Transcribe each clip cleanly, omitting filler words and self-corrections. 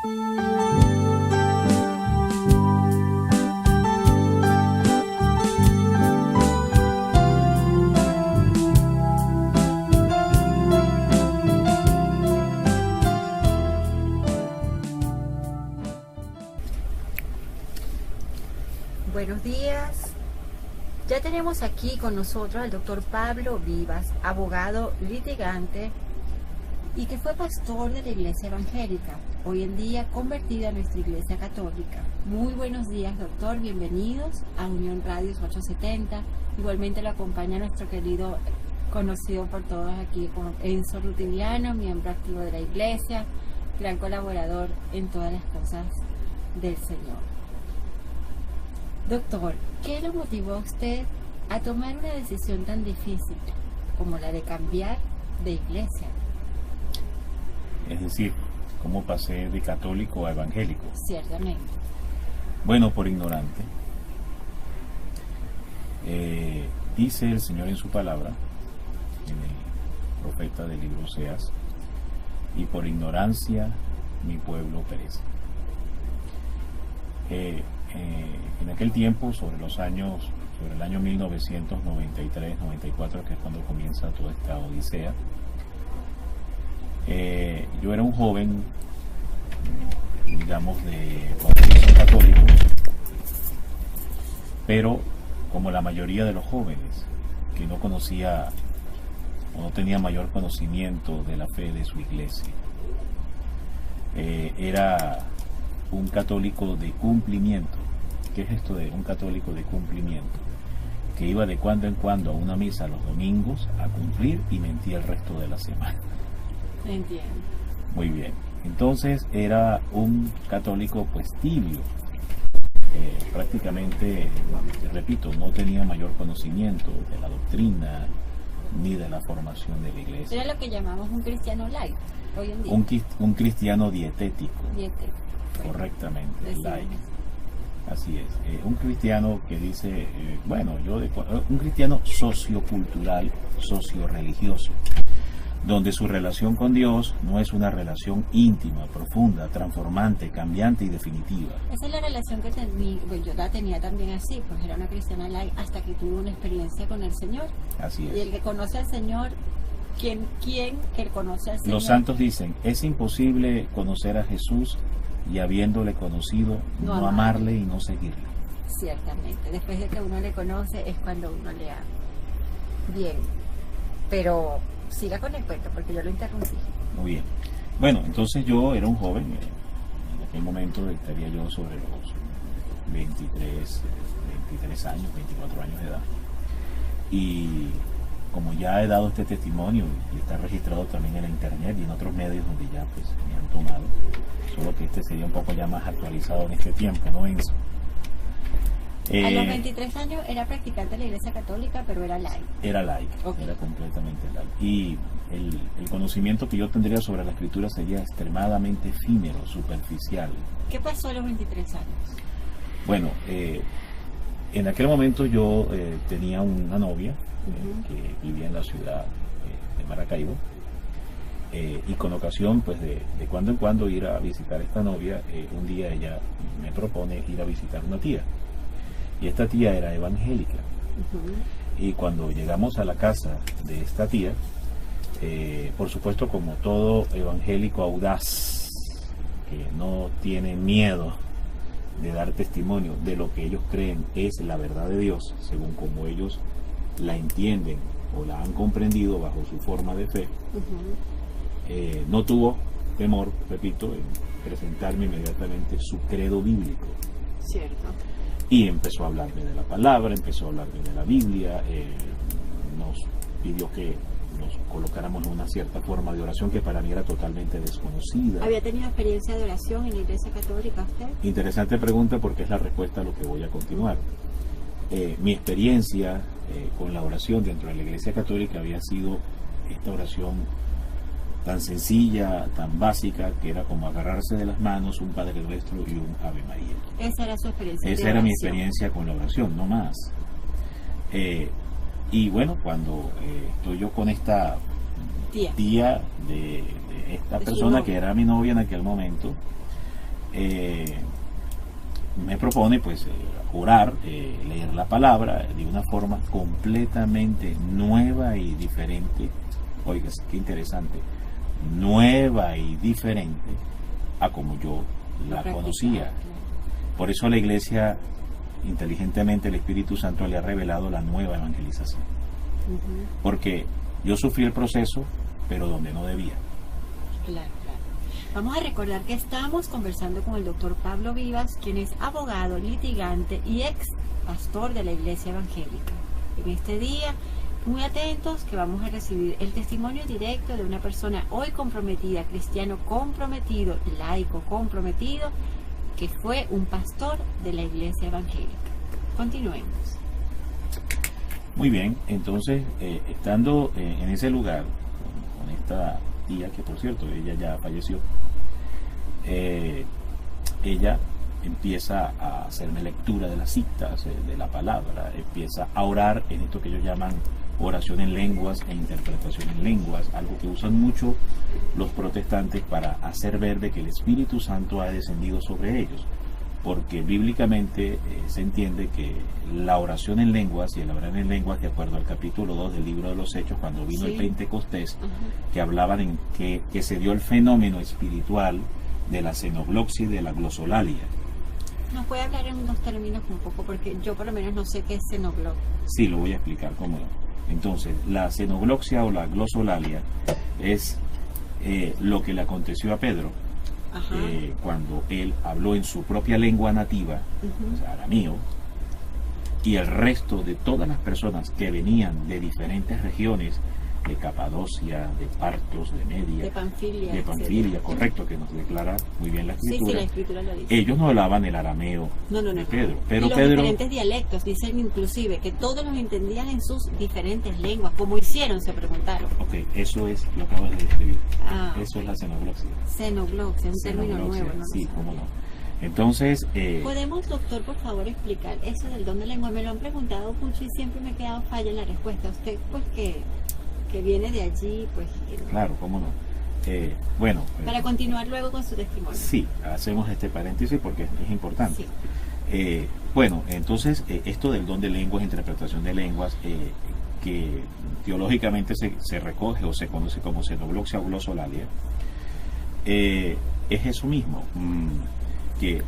Buenos días. Ya tenemos aquí con nosotros al doctor Pablo Vivas, abogado litigante y que fue pastor de la Iglesia Evangélica, hoy en día convertida a nuestra Iglesia Católica. Muy buenos días, doctor. Bienvenidos a Unión Radios 870. Igualmente lo acompaña nuestro querido, conocido por todos aquí como Enzo Rutiliano, miembro activo de la Iglesia, gran colaborador en todas las cosas del Señor. Doctor, ¿qué lo motivó a usted a tomar una decisión tan difícil como la de cambiar de iglesia? Es decir, ¿cómo pasé de católico a evangélico? Ciertamente. Bueno, por ignorante. Dice el Señor en su palabra, en el profeta del libro Oseas, y por ignorancia mi pueblo perece. En aquel tiempo, sobre el año 1993-94, que es cuando comienza toda esta odisea, yo era un joven, digamos, de confesión católica, pero como la mayoría de los jóvenes, que no conocía o no tenía mayor conocimiento de la fe de su iglesia. Era un católico de cumplimiento. ¿Qué es esto de un católico de cumplimiento? Que iba de cuando en cuando a una misa los domingos a cumplir y mentía el resto de la semana. Entiendo. Muy bien. Entonces era un católico pues tibio. Prácticamente, repito, no tenía mayor conocimiento de la doctrina ni de la formación de la iglesia. Era lo que llamamos un cristiano light hoy en día. Un cristiano dietético. Dietético. Correctamente, light. Así es, un cristiano que dice, un cristiano sociocultural, socio-religioso, donde su relación con Dios no es una relación íntima, profunda, transformante, cambiante y definitiva. Esa es la relación que yo la tenía también así, pues era una cristiana light hasta que tuve una experiencia con el Señor. Así es. Y el que conoce al Señor, ¿quién que conoce al Señor? Los santos dicen, es imposible conocer a Jesús y habiéndole conocido, no amarle y no seguirle. Ciertamente, después de que uno le conoce es cuando uno le ama. Bien, pero siga con el cuento porque yo lo interrumpí. Muy bien. Bueno, entonces yo era un joven, en aquel momento estaría yo sobre los 23 años, 24 años de edad. Y como ya he dado este testimonio y está registrado también en la internet y en otros medios donde ya pues me han tomado, solo que este sería un poco ya más actualizado en este tiempo, ¿no, Enzo? A los 23 años era practicante de la Iglesia Católica, pero era laico. Era laico, okay. Era completamente laico. Y el conocimiento que yo tendría sobre la Escritura sería extremadamente efímero, superficial. ¿Qué pasó a los 23 años? Bueno, en aquel momento yo tenía una novia que vivía en la ciudad de Maracaibo. Y con ocasión pues de cuando en cuando ir a visitar a esta novia, un día ella me propone ir a visitar una tía, y esta tía era evangélica. Y cuando llegamos a la casa de esta tía, por supuesto, como todo evangélico audaz que no tiene miedo de dar testimonio de lo que ellos creen es la verdad de Dios, según como ellos la entienden o la han comprendido bajo su forma de fe, no tuvo temor, repito, en presentarme inmediatamente su credo bíblico. Cierto. Y empezó a hablarme de la palabra, empezó a hablarme de la Biblia, nos pidió que nos colocáramos en una cierta forma de oración que para mí era totalmente desconocida. ¿Había tenido experiencia de oración en la Iglesia Católica usted? Interesante pregunta porque es la respuesta a lo que voy a continuar. Mi experiencia con la oración dentro de la Iglesia Católica había sido esta oración tan sencilla, tan básica, que era como agarrarse de las manos un Padre Nuestro y un Ave María. Esa era su experiencia. Esa era mi experiencia con la oración, no más. Y bueno, cuando estoy yo con esta tía de esta persona que era mi novia en aquel momento, me propone pues orar, leer la palabra de una forma completamente nueva y diferente. Oiga, qué interesante, nueva y diferente a como yo la conocía. Por eso a la iglesia, inteligentemente, el Espíritu Santo le ha revelado la nueva evangelización. Porque yo sufrí el proceso, pero donde no debía. Claro. Vamos a recordar que estamos conversando con el doctor Pablo Vivas, quien es abogado, litigante y ex pastor de la Iglesia Evangélica. En este día, muy atentos, que vamos a recibir el testimonio directo de una persona hoy comprometida, cristiano comprometido, laico comprometido, que fue un pastor de la Iglesia Evangélica. Continuemos. Muy bien, entonces, estando en ese lugar, con esta tía, que por cierto, ella ya falleció, ella empieza a hacerme lectura de las citas, de la palabra, empieza a orar en esto que ellos llaman oración en lenguas e interpretación en lenguas, algo que usan mucho los protestantes para hacer ver de que el Espíritu Santo ha descendido sobre ellos, porque bíblicamente se entiende que la oración en lenguas y el orar en lenguas, de acuerdo al capítulo 2 del libro de los Hechos, cuando vino el Pentecostés, que hablaban en que se dio el fenómeno espiritual de la xenogloxia y de la glosolalia. ¿Nos puede hablar en unos términos un poco? Porque yo por lo menos no sé qué es xenogloxia. Sí, lo voy a explicar cómo. Entonces, la xenogloxia o la glosolalia es lo que le aconteció a Pedro cuando él habló en su propia lengua nativa, o sea, arameo, y el resto de todas las personas que venían de diferentes regiones, de Capadocia, de Partos, de Media, de Panfilia, correcto, que nos declara muy bien la escritura. Sí, la escritura lo dice. Ellos no hablaban el arameo de Pedro, pero y los Pedro, diferentes dialectos, dicen inclusive que todos los entendían en sus diferentes lenguas. ¿Cómo hicieron? Se preguntaron. Ok, eso es lo que acabas de describir. Eso es la xenogloxia. Xenogloxia, un término nuevo, ¿no? Sí, cómo no. Entonces, ¿podemos, doctor, por favor, explicar eso del don de lengua? Me lo han preguntado mucho y siempre me he quedado falla en la respuesta. Usted, pues, que viene de allí, pues... Claro, cómo no. Bueno... para continuar luego con su testimonio. Sí, hacemos este paréntesis porque es importante. Sí. Bueno, entonces, esto del don de lenguas, interpretación de lenguas, que teológicamente se recoge o se conoce como xenogloxia o glosolalia, es eso mismo, que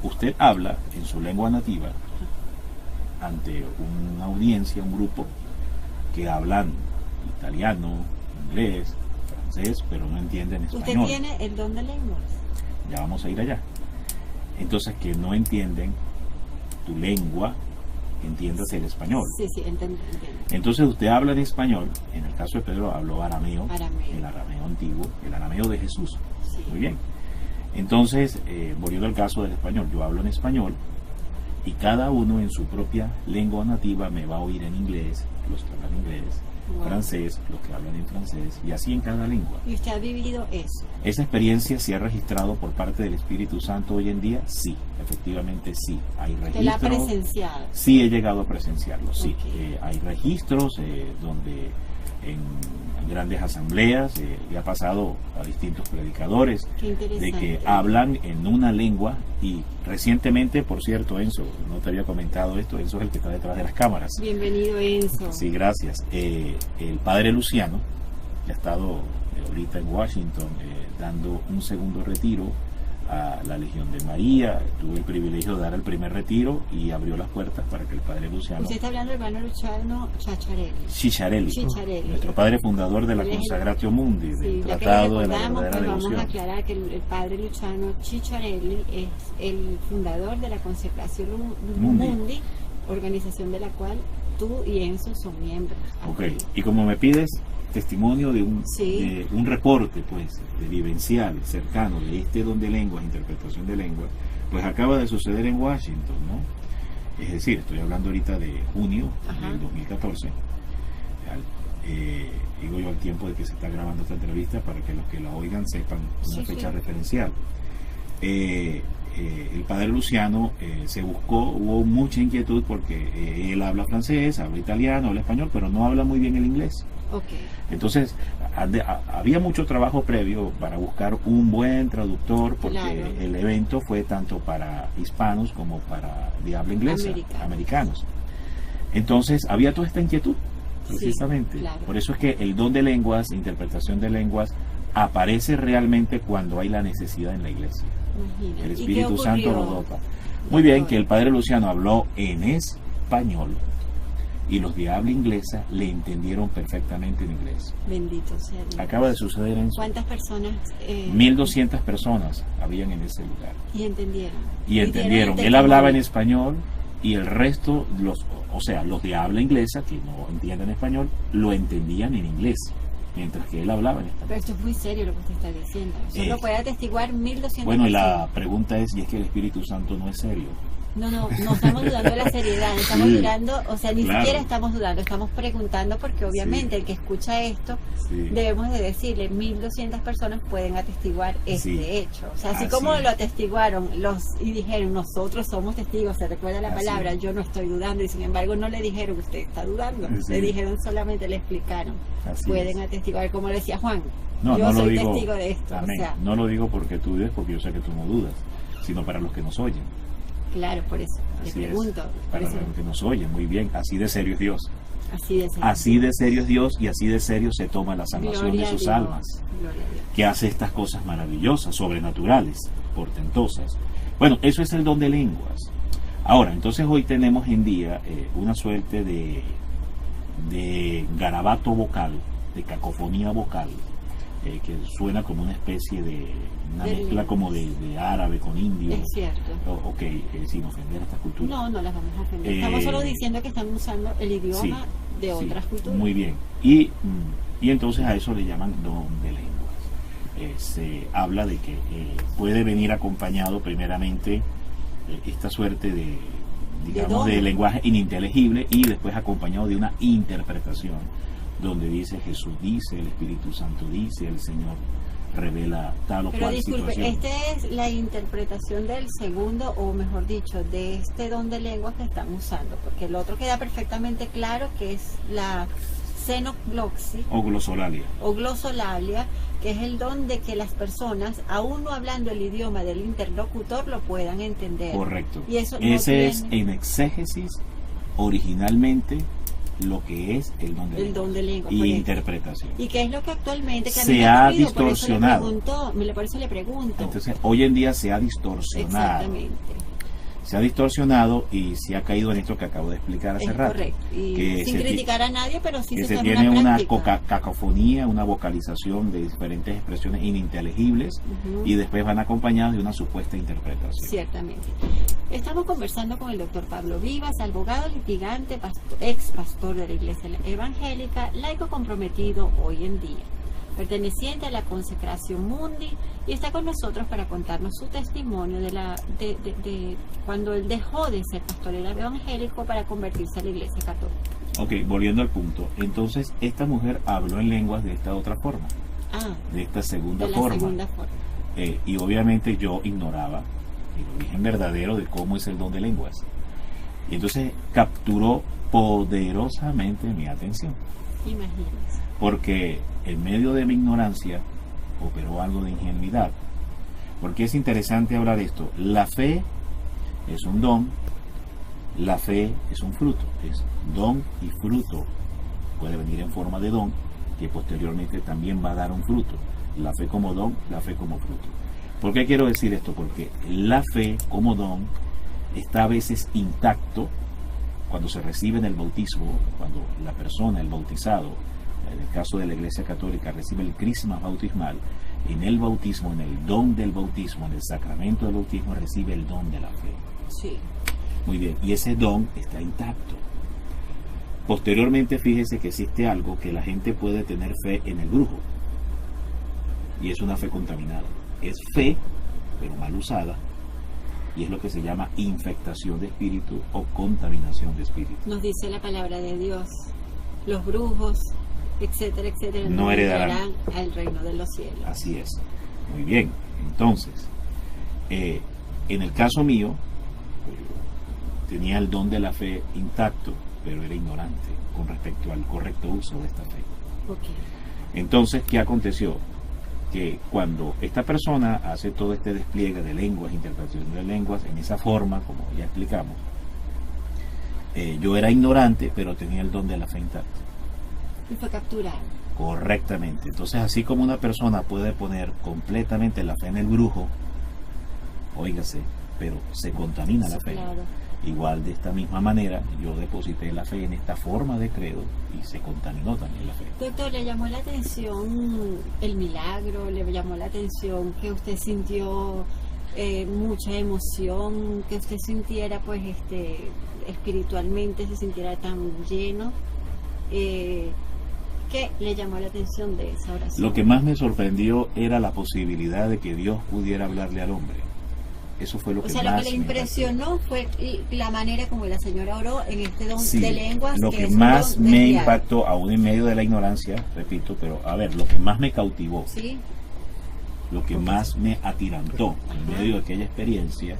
usted habla en su lengua nativa ante una audiencia, un grupo que hablan italiano, inglés, francés, pero no entienden español. ¿Usted tiene el don de lenguas? Ya vamos a ir allá. Entonces, que no entienden tu lengua, entiéndase el español. Sí, entiendo. Entonces usted habla en español, en el caso de Pedro habló arameo, el arameo antiguo, el arameo de Jesús. Sí. Muy bien. Entonces, volviendo al caso del español, yo hablo en español y cada uno en su propia lengua nativa me va a oír en inglés, los que hablan inglés, francés, los que hablan en francés, y así en cada lengua. ¿Y usted ha vivido eso? ¿Esa experiencia se ha registrado por parte del Espíritu Santo hoy en día? Sí, efectivamente sí. Hay registros. ¿Usted la ha presenciado? Sí, he llegado a presenciarlo, sí. Okay. Hay registros donde en grandes asambleas le ha pasado a distintos predicadores de que hablan en una lengua, y recientemente, por cierto, Enzo, no te había comentado esto, Enzo es el que está detrás de las cámaras. Bienvenido, Enzo. Sí, gracias. El padre Luciano, que ha estado ahorita en Washington dando un segundo retiro a la Legión de María. Tuve el privilegio de dar el primer retiro y abrió las puertas para que el padre Luciano... Usted está hablando del hermano Luciano Cicciarelli, Cicciarelli, nuestro padre fundador de la Consagratio Mundi, del Tratado de la Verdadera Devoción. Vamos a aclarar que el padre Luciano Cicciarelli es el fundador de la Consagratio Mundi, organización de la cual tú y Enzo son miembros. Ok, y como me pides testimonio de un reporte, pues, de vivencial, cercano, de este don de lenguas, interpretación de lenguas, pues acaba de suceder en Washington, ¿no? Es decir, estoy hablando ahorita de junio del 2014, digo yo al tiempo de que se está grabando esta entrevista para que los que la oigan sepan una fecha referencial. El padre Luciano se buscó, hubo mucha inquietud porque él habla francés, habla italiano, habla español, pero no habla muy bien el inglés. Okay. Entonces, había mucho trabajo previo para buscar un buen traductor, porque Claro. el evento fue tanto para hispanos como para de habla inglesa, americanos. Entonces había toda esta inquietud, precisamente. Sí, claro. Por eso es que el don de lenguas, interpretación de lenguas, aparece realmente cuando hay la necesidad en la iglesia. Imagínate. El ¿Y qué Espíritu Santo ocurrió? lo dota. Muy bien, que el padre Luciano habló en español y los de habla inglesa le entendieron perfectamente en inglés. Bendito sea Dios. Acaba de suceder en ¿Cuántas personas? 1200 personas habían en ese lugar. Y entendieron. Y entendieron. dieron Él hablaba en testimonio. español y el resto, los de habla inglesa, que no entienden español, lo entendían en inglés, mientras que él hablaba en español. Pero esto es muy serio lo que usted está diciendo. Solo puede atestiguar 1200 Bueno, y la personas. pregunta es, ¿y es que el Espíritu Santo no es serio? No estamos dudando de la seriedad, estamos Sí, dudando, o sea, ni claro. siquiera estamos dudando, estamos preguntando porque obviamente Sí. el que escucha esto, Sí. debemos de decirle, 1200 personas pueden atestiguar este Sí. hecho. O sea, así Así como es. lo atestiguaron y dijeron, nosotros somos testigos, se recuerda la Así palabra, es. yo no estoy dudando, y sin embargo no le dijeron, usted está dudando, Sí. le dijeron solamente, le explicaron, Así pueden es. atestiguar, como le decía Juan, No, yo no lo soy digo. testigo de esto, Amén. o sea, No lo digo porque tú dudes, porque yo sé que tú no dudas, sino para los que nos oyen. claro, por eso, Así le es. pregunto, por Para eso, los que nos oyen, muy bien. Así de serio es Dios. así de serio. Así de serio es Dios y así de serio se toma la salvación Gloria de a sus Dios, almas, gloria a Dios. que hace estas cosas maravillosas, sobrenaturales, portentosas. Bueno, eso es el don de lenguas. Ahora, entonces hoy tenemos en día una suerte de garabato vocal, de cacofonía vocal, que suena como una especie de una De mezcla como de árabe con indio. Es cierto. Ok, sin ofender a estas culturas. No las vamos a ofender. Estamos solo diciendo que están usando el idioma Sí, de sí, otras culturas. Muy bien. Y entonces a eso le llaman don de lenguas. Se habla de que puede venir acompañado primeramente esta suerte de, digamos, don. de lenguaje ininteligible y después acompañado de una interpretación donde dice Jesús dice, el Espíritu Santo dice, el Señor revela tal o Pero cual disculpe, situación. esta es la interpretación del segundo, o mejor dicho, de este don de lengua que están usando, porque el otro queda perfectamente claro que es la xenogloxi O glosolalia. o glosolalia, que es el don de que las personas, aún no hablando el idioma del interlocutor, lo puedan entender. Correcto. Y eso no Ese es tiene- en exégesis originalmente lo que es el don de El lengua don de lengua, y correcto. interpretación. Y que es lo que actualmente que a mí Se me ha ocurrido, por eso le distorsionado. por eso le pregunto. Entonces, hoy en día se ha distorsionado. Exactamente. Se ha distorsionado y se ha caído en esto que acabo de explicar hace Es rato. correcto. Y que sin se ti- criticar a nadie, pero sí que se se está tiene en una práctica. cacofonía, una vocalización de diferentes expresiones ininteligibles Ujú. y después van acompañadas de una supuesta interpretación. Ciertamente. Estamos conversando con el doctor Pablo Vivas, abogado litigante, ex pastor de la Iglesia Evangélica, laico comprometido hoy en día, perteneciente a la Consecración Mundi, y está con nosotros para contarnos su testimonio de cuando él dejó de ser pastor evangélico para convertirse a la Iglesia Católica. Ok, volviendo al punto. Entonces, esta mujer habló en lenguas de esta otra forma, Ah, de esta segunda de la forma. segunda forma. Y obviamente yo ignoraba el origen verdadero de cómo es el don de lenguas. Y entonces capturó poderosamente mi atención, Imagínense. porque en medio de mi ignorancia operó algo de ingenuidad. Porque es interesante hablar de esto. La fe es un don, la fe es un fruto, es don y fruto. Puede venir en forma de don, que posteriormente también va a dar un fruto. La fe como don, la fe como fruto. ¿Por qué quiero decir esto? Porque la fe como don está a veces intacto cuando se recibe en el bautismo, cuando la persona, el bautizado, en el caso de la Iglesia Católica, recibe el crisma bautismal. En el bautismo, en el don del bautismo, en el sacramento del bautismo, recibe el don de la fe. Sí. Muy bien, y ese don está intacto. Posteriormente, fíjese que existe algo que la gente puede tener fe en el brujo, y es una fe contaminada. Es fe, pero mal usada, y es lo que se llama infectación de espíritu o contaminación de espíritu. Nos dice la palabra de Dios, los brujos, etcétera, etcétera, No heredarán al reino de los cielos. Así es. Muy bien. Entonces, en el caso mío, tenía el don de la fe intacto, pero era ignorante con respecto al correcto uso de esta fe. Ok. Entonces, ¿qué aconteció? Que cuando esta persona hace todo este despliegue de lenguas, interpretación de lenguas, en esa forma, como ya explicamos, yo era ignorante, pero tenía el don de la fe intacta. Y fue capturado. Correctamente. Entonces, así como una persona puede poner completamente la fe en el brujo, óigase, pero se contamina la fe. Claro. Igual, de esta misma manera, yo deposité la fe en esta forma de credo y se contaminó también la fe. Doctor, ¿le llamó la atención el milagro? ¿Le llamó la atención que usted sintió mucha emoción? ¿Que usted sintiera, pues, espiritualmente se sintiera tan lleno? ¿Qué le llamó la atención de esa oración? Lo que más me sorprendió era la posibilidad de que Dios pudiera hablarle al hombre. Eso fue lo que más lo que le impresionó fue la manera como la señora oró en este don de lenguas. Lo que más me impactó, aún en medio de la ignorancia, repito, pero a ver, lo que más me cautivó, ¿sí? Lo que más me atirantó en medio de aquella experiencia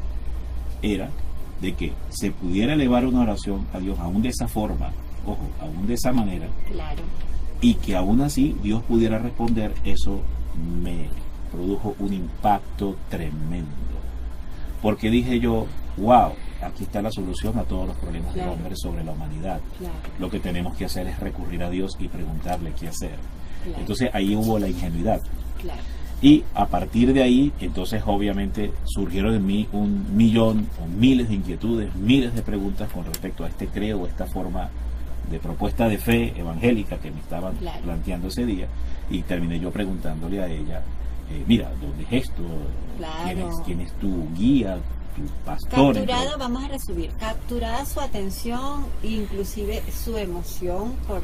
era de que se pudiera elevar una oración a Dios aún de esa forma, ojo, aún de esa manera, claro, y que aún así Dios pudiera responder. Eso me produjo un impacto tremendo. Porque dije yo, wow, aquí está la solución a todos los problemas del hombre sobre la humanidad. Claro. Lo que tenemos que hacer es recurrir a Dios y preguntarle qué hacer. Claro. Entonces ahí hubo la ingenuidad. Claro. Y a partir de ahí, entonces obviamente surgieron en mí un millón o miles de inquietudes, miles de preguntas con respecto a este credo, esta forma de propuesta de fe evangélica que me estaban planteando ese día. Y terminé yo preguntándole a ella, mira, ¿dónde es esto? Claro. ¿Quién es tu guía, tu pastor? Capturado, vamos a resumir, capturada su atención, inclusive su emoción por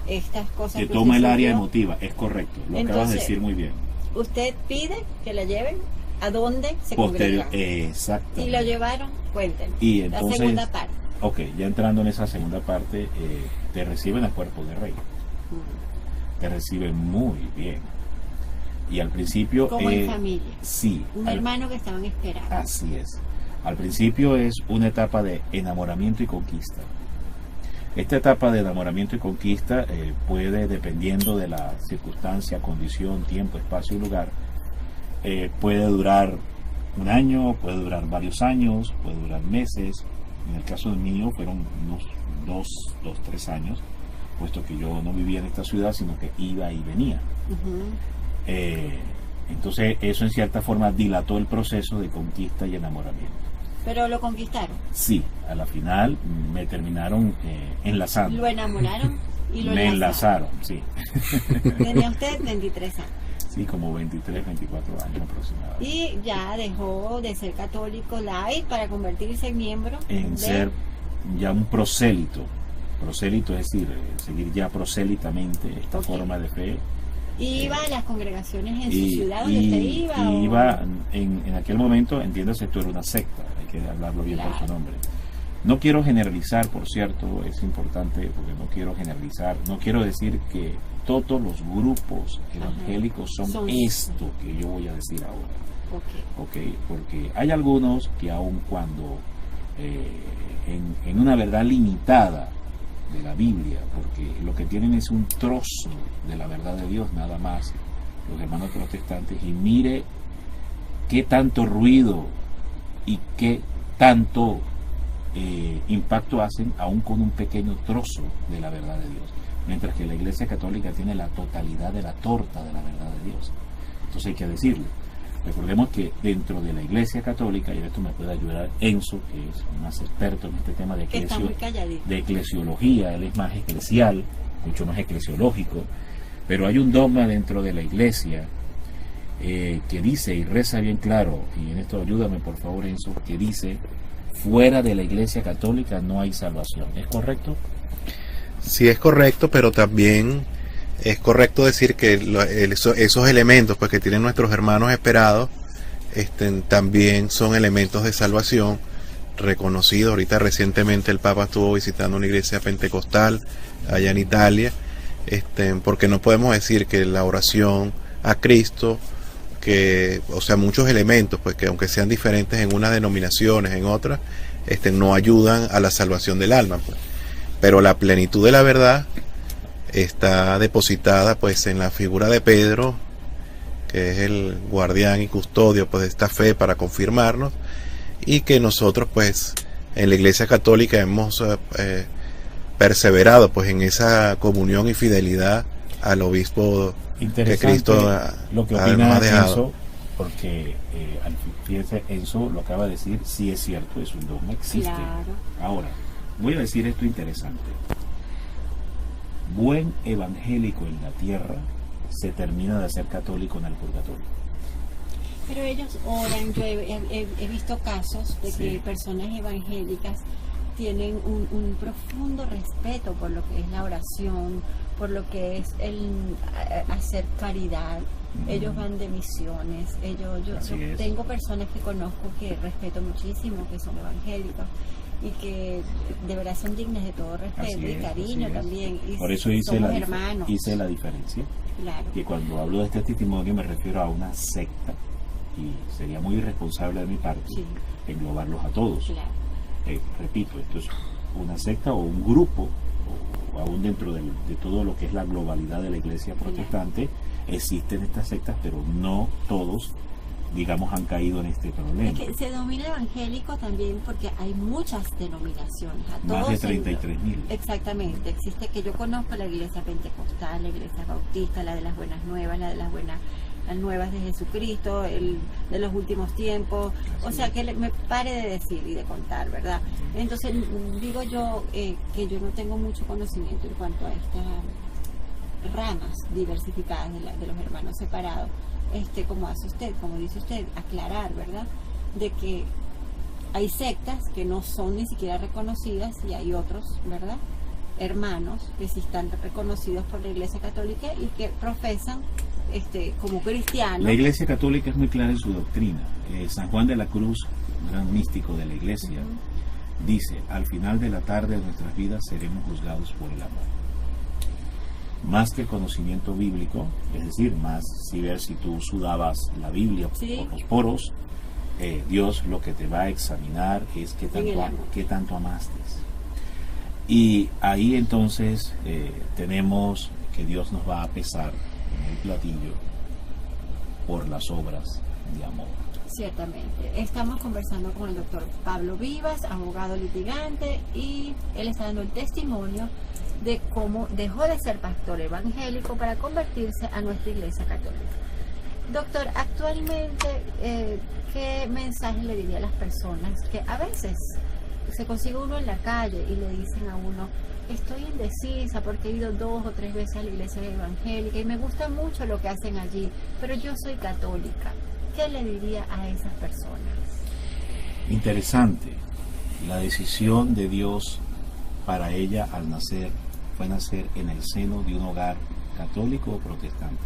estas cosas. Que toma el área emotiva, es correcto, lo acabas de decir muy bien. Usted pide que la lleven a dónde se congregan. Exacto. Y lo llevaron, cuéntenme. Y entonces, la segunda parte. Ok, ya entrando en esa segunda parte, te reciben al cuerpo de rey. Te reciben muy bien. Y al principio... Como en familia. Sí. Un hermano que estaban esperando. Así es. Al principio es una etapa de enamoramiento y conquista. Esta etapa de enamoramiento y conquista puede, dependiendo de la circunstancia, condición, tiempo, espacio y lugar, puede durar un año, puede durar varios años, puede durar meses. En el caso mío fueron unos 3 años, puesto que yo no vivía en esta ciudad, sino que iba y venía. Entonces eso en cierta forma dilató el proceso de conquista y enamoramiento. ¿Pero lo conquistaron? Sí, a la final me terminaron enlazando. ¿Lo enamoraron? Y lo me enlazaron, sí. Tenía usted 23 años. Sí, como 23, 24 años aproximadamente. Y ya dejó de ser católico light para convertirse en miembro. Ser ya un prosélito. Prosélito es decir, seguir ya prosélitamente esta forma de fe. ¿Y iba a las congregaciones en su ciudad donde usted iba? Iba en aquel momento, entiéndase, esto era una secta, hay que hablarlo bien por su nombre. No quiero generalizar, por cierto, es importante porque no quiero generalizar, no quiero decir que todos los grupos evangélicos son esto que yo voy a decir ahora. Okay, porque hay algunos que aun cuando en una verdad limitada de la Biblia, porque lo que tienen es un trozo de la verdad de Dios nada más, los hermanos protestantes, y mire qué tanto ruido y qué tanto impacto hacen aún con un pequeño trozo de la verdad de Dios, mientras que la Iglesia Católica tiene la totalidad de la torta de la verdad de Dios. Entonces hay que decirlo. Recordemos que dentro de la Iglesia Católica, y en esto me puede ayudar Enzo, que es más experto en este tema de eclesiología, él es más eclesial, mucho más eclesiológico, pero hay un dogma dentro de la Iglesia que dice, y reza bien claro, y en esto ayúdame por favor Enzo, que dice, fuera de la Iglesia Católica no hay salvación. ¿Es correcto? Sí, es correcto, pero también es correcto decir que esos elementos pues que tienen nuestros hermanos esperados también son elementos de salvación reconocidos. Ahorita recientemente el Papa estuvo visitando una iglesia pentecostal allá en Italia, porque no podemos decir que la oración a Cristo, muchos elementos pues que aunque sean diferentes en unas denominaciones, en otras no ayudan a la salvación del alma pues. Pero la plenitud de la verdad está depositada pues en la figura de Pedro, que es el guardián y custodio pues de esta fe para confirmarnos, y que nosotros pues en la Iglesia Católica hemos perseverado pues en esa comunión y fidelidad al obispo que Cristo lo que nos opina ha dejado. Enzo, porque fíjese, Enzo lo acaba de decir, sí es cierto, es un dogma, existe. Claro. Ahora, voy a decir esto interesante. Buen evangélico en la tierra se termina de hacer católico en el purgatorio. Pero ellos oran, yo he visto casos de que Sí. personas evangélicas tienen un profundo respeto por lo que es la oración, por lo que es el hacer caridad. Ellos van de misiones. Yo Así es. tengo personas que conozco que respeto muchísimo, que son evangélicos y que de verdad son dignas de todo respeto Así y es, cariño así es. también. Y Por eso hice somos la, hermanos. hice la diferencia. Claro. Que cuando hablo de este testimonio me refiero a una secta, y sería muy irresponsable de mi parte Sí. englobarlos a todos. Claro. Repito, esto es una secta o un grupo, o aún dentro de todo lo que es la globalidad de la iglesia protestante, existen estas sectas, pero no todos, digamos, han caído en este problema. Es que se denomina evangélico también porque hay muchas denominaciones. A Más todos de 33.000. Exactamente. Existe, que yo conozco, la iglesia pentecostal, la iglesia bautista, la de las buenas nuevas, la de las nuevas de Jesucristo, el de los últimos tiempos. O sea, que me pare de decir y de contar, ¿verdad? Entonces, digo yo que yo no tengo mucho conocimiento en cuanto a estas ramas diversificadas de los hermanos separados. Como hace usted, como dice usted, aclarar, ¿verdad? De que hay sectas que no son ni siquiera reconocidas y hay otros, ¿verdad? Hermanos que sí están reconocidos por la Iglesia Católica y que profesan como cristianos. La iglesia católica es muy clara en su doctrina. San Juan de la Cruz, gran místico de la iglesia, dice: al final de la tarde de nuestras vidas seremos juzgados por el amor. Más que el conocimiento bíblico, es decir, más si ver si tú sudabas la Biblia Sí. por los poros, Dios lo que te va a examinar es qué tanto amaste. Y ahí entonces tenemos que Dios nos va a pesar en el platillo por las obras de amor. Ciertamente. Estamos conversando con el doctor Pablo Vivas, abogado litigante, y él está dando el testimonio de cómo dejó de ser pastor evangélico para convertirse a nuestra iglesia católica. Doctor, actualmente, ¿qué mensaje le diría a las personas que a veces se consigue uno en la calle y le dicen a uno: estoy indecisa porque he ido 2 o 3 veces a la iglesia evangélica y me gusta mucho lo que hacen allí, pero yo soy católica? ¿Qué le diría a esas personas? Interesante. La decisión de Dios para ella al nacer fue nacer en el seno de un hogar católico o protestante.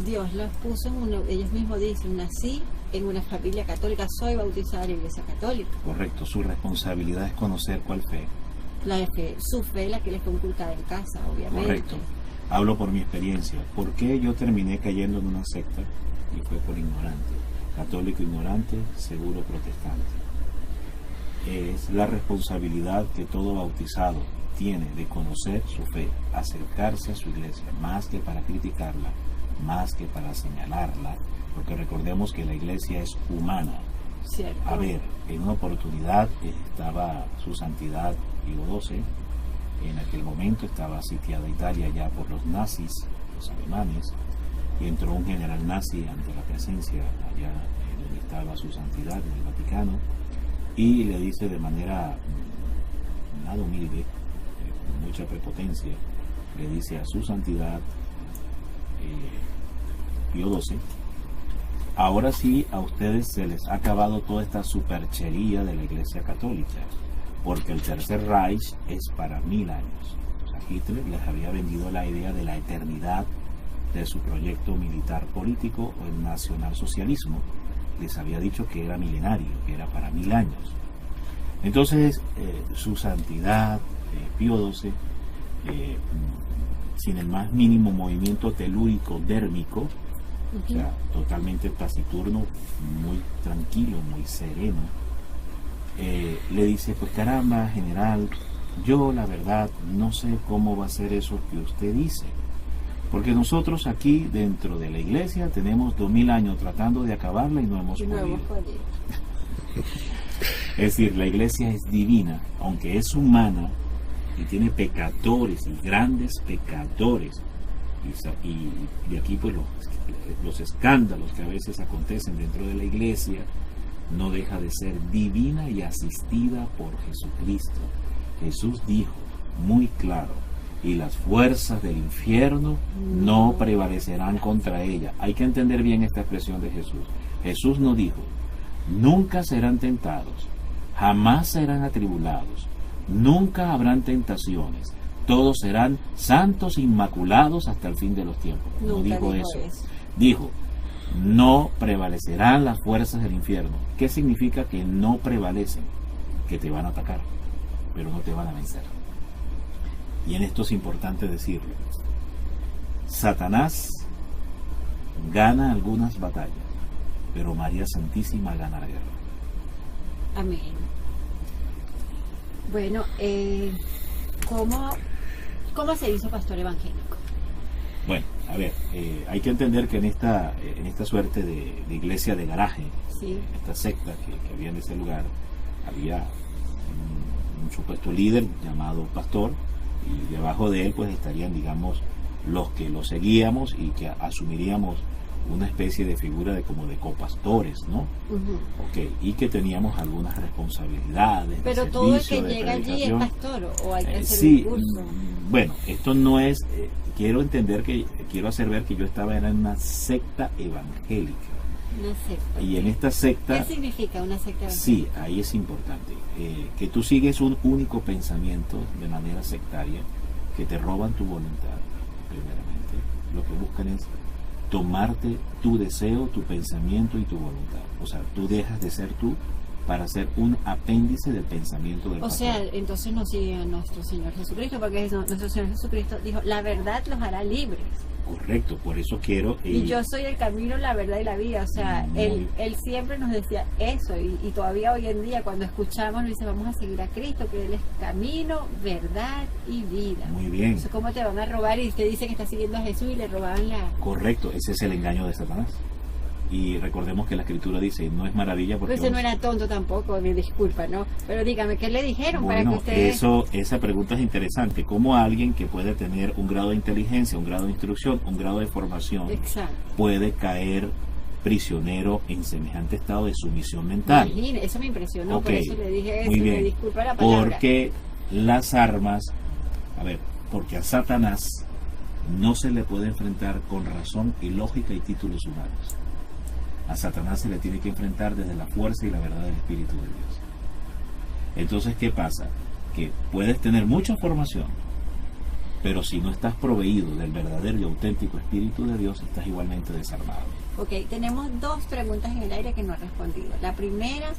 Dios los puso ellos mismos dicen: nací en una familia católica, soy bautizada en la iglesia católica. Correcto, su responsabilidad es conocer cuál fe. La fe, su fe, la que les fue inculcada en casa, obviamente. Correcto. Hablo por mi experiencia. ¿Por qué yo terminé cayendo en una secta? Y fue por ignorante. Católico ignorante, seguro protestante. Es la responsabilidad que todo bautizado tiene de conocer su fe, acercarse a su iglesia, más que para criticarla, más que para señalarla, porque recordemos que la iglesia es humana. Cierto. A ver, en una oportunidad estaba su santidad Pío XII, en aquel momento estaba sitiada Italia ya por los nazis, los alemanes, y entró un general nazi ante la presencia allá donde estaba su santidad en el Vaticano, y le dice de manera nada humilde, con mucha prepotencia, le dice a su santidad Pío XII: ahora sí a ustedes se les ha acabado toda esta superchería de la Iglesia Católica, porque el Tercer Reich es para 1000 años. O sea, Hitler les había vendido la idea de la eternidad de su proyecto militar político o el nacionalsocialismo. Les había dicho que era milenario, que era para 1000 años. Entonces, su santidad, Pío XII, sin el más mínimo movimiento telúrico dérmico, o sea, totalmente taciturno, muy tranquilo, muy sereno, le dice: pues caramba, general, yo la verdad no sé cómo va a ser eso que usted dice. Porque nosotros aquí dentro de la iglesia tenemos 2000 años tratando de acabarla y no hemos podido. Es decir, la iglesia es divina, aunque es humana y tiene pecadores y grandes pecadores. Y de aquí pues los escándalos que a veces acontecen dentro de la iglesia, no deja de ser divina y asistida por Jesucristo. Jesús dijo muy claro: y las fuerzas del infierno no prevalecerán contra ella. Hay que entender bien esta expresión de Jesús. Jesús no dijo: nunca serán tentados, jamás serán atribulados, nunca habrán tentaciones, todos serán santos inmaculados hasta el fin de los tiempos. No dijo eso. Dijo: no prevalecerán las fuerzas del infierno. ¿Qué significa que no prevalecen? Que te van a atacar, pero no te van a vencer. Y en esto es importante decirlo: Satanás gana algunas batallas, pero María Santísima gana la guerra. Amén. Bueno, ¿cómo se hizo pastor evangélico? Bueno, a ver, hay que entender que en esta suerte de iglesia de garaje, sí, esta secta que había en ese lugar, había un supuesto líder llamado pastor, y debajo de él pues estarían, digamos, los que lo seguíamos y que asumiríamos una especie de figura de como de copastores, ¿no? Y que teníamos algunas responsabilidades. Pero todo el que llega allí es pastor, o hay que hacer sí, un curso. Bueno, esto no es, quiero hacer ver que yo estaba en una secta evangélica. Una secta. Y en esta secta... ¿Qué significa una secta evangélica? Sí, ahí es importante. Que tú sigues un único pensamiento de manera sectaria, que te roban tu voluntad, primeramente. Lo que buscan es tomarte tu deseo, tu pensamiento y tu voluntad. O sea, tú dejas de ser tú para ser un apéndice del pensamiento del pastor. O sea, entonces no sigue a nuestro Señor Jesucristo, porque nuestro Señor Jesucristo dijo: la verdad los hará libres. Correcto, por eso quiero... y yo soy el camino, la verdad y la vida. O sea, él siempre nos decía eso, y todavía hoy en día cuando escuchamos nos dice: vamos a seguir a Cristo, que Él es camino, verdad y vida. Muy bien. Entonces, ¿cómo te van a robar? Y usted dice que está siguiendo a Jesús y le robaban la... Correcto, ese es el engaño de Satanás. Y recordemos que la Escritura dice: no es maravilla porque... Pues no era tonto tampoco, me disculpa, ¿no? Pero dígame, ¿qué le dijeron para que usted... Esa pregunta es interesante. ¿Cómo alguien que puede tener un grado de inteligencia, un grado de instrucción, un grado de formación, exacto, puede caer prisionero en semejante estado de sumisión mental? Imagine, eso me impresionó, por eso le dije eso, muy bien. me disculpa la palabra. Porque las armas, porque a Satanás no se le puede enfrentar con razón y lógica y títulos humanos. A Satanás se le tiene que enfrentar desde la fuerza y la verdad del Espíritu de Dios. Entonces, ¿qué pasa? Que puedes tener mucha formación, pero si no estás proveído del verdadero y auténtico Espíritu de Dios, estás igualmente desarmado. Ok, tenemos dos preguntas en el aire que no ha respondido. La primera,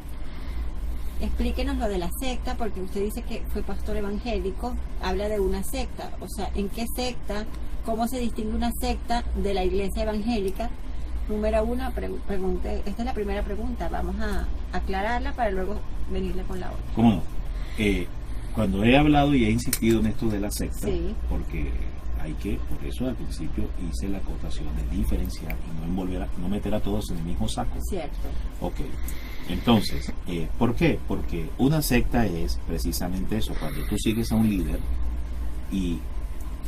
explíquenos lo de la secta, porque usted dice que fue pastor evangélico, habla de una secta. O sea, ¿en qué secta? ¿Cómo se distingue una secta de la iglesia evangélica? Número uno, pregunté, esta es la primera pregunta, vamos a aclararla para luego venirle con la otra. ¿Cómo no? Cuando he hablado y he insistido en esto de la secta, sí, porque por eso al principio hice la acotación de diferenciar y no meter a todos en el mismo saco. Cierto. Ok, entonces, ¿por qué? Porque una secta es precisamente eso: cuando tú sigues a un líder y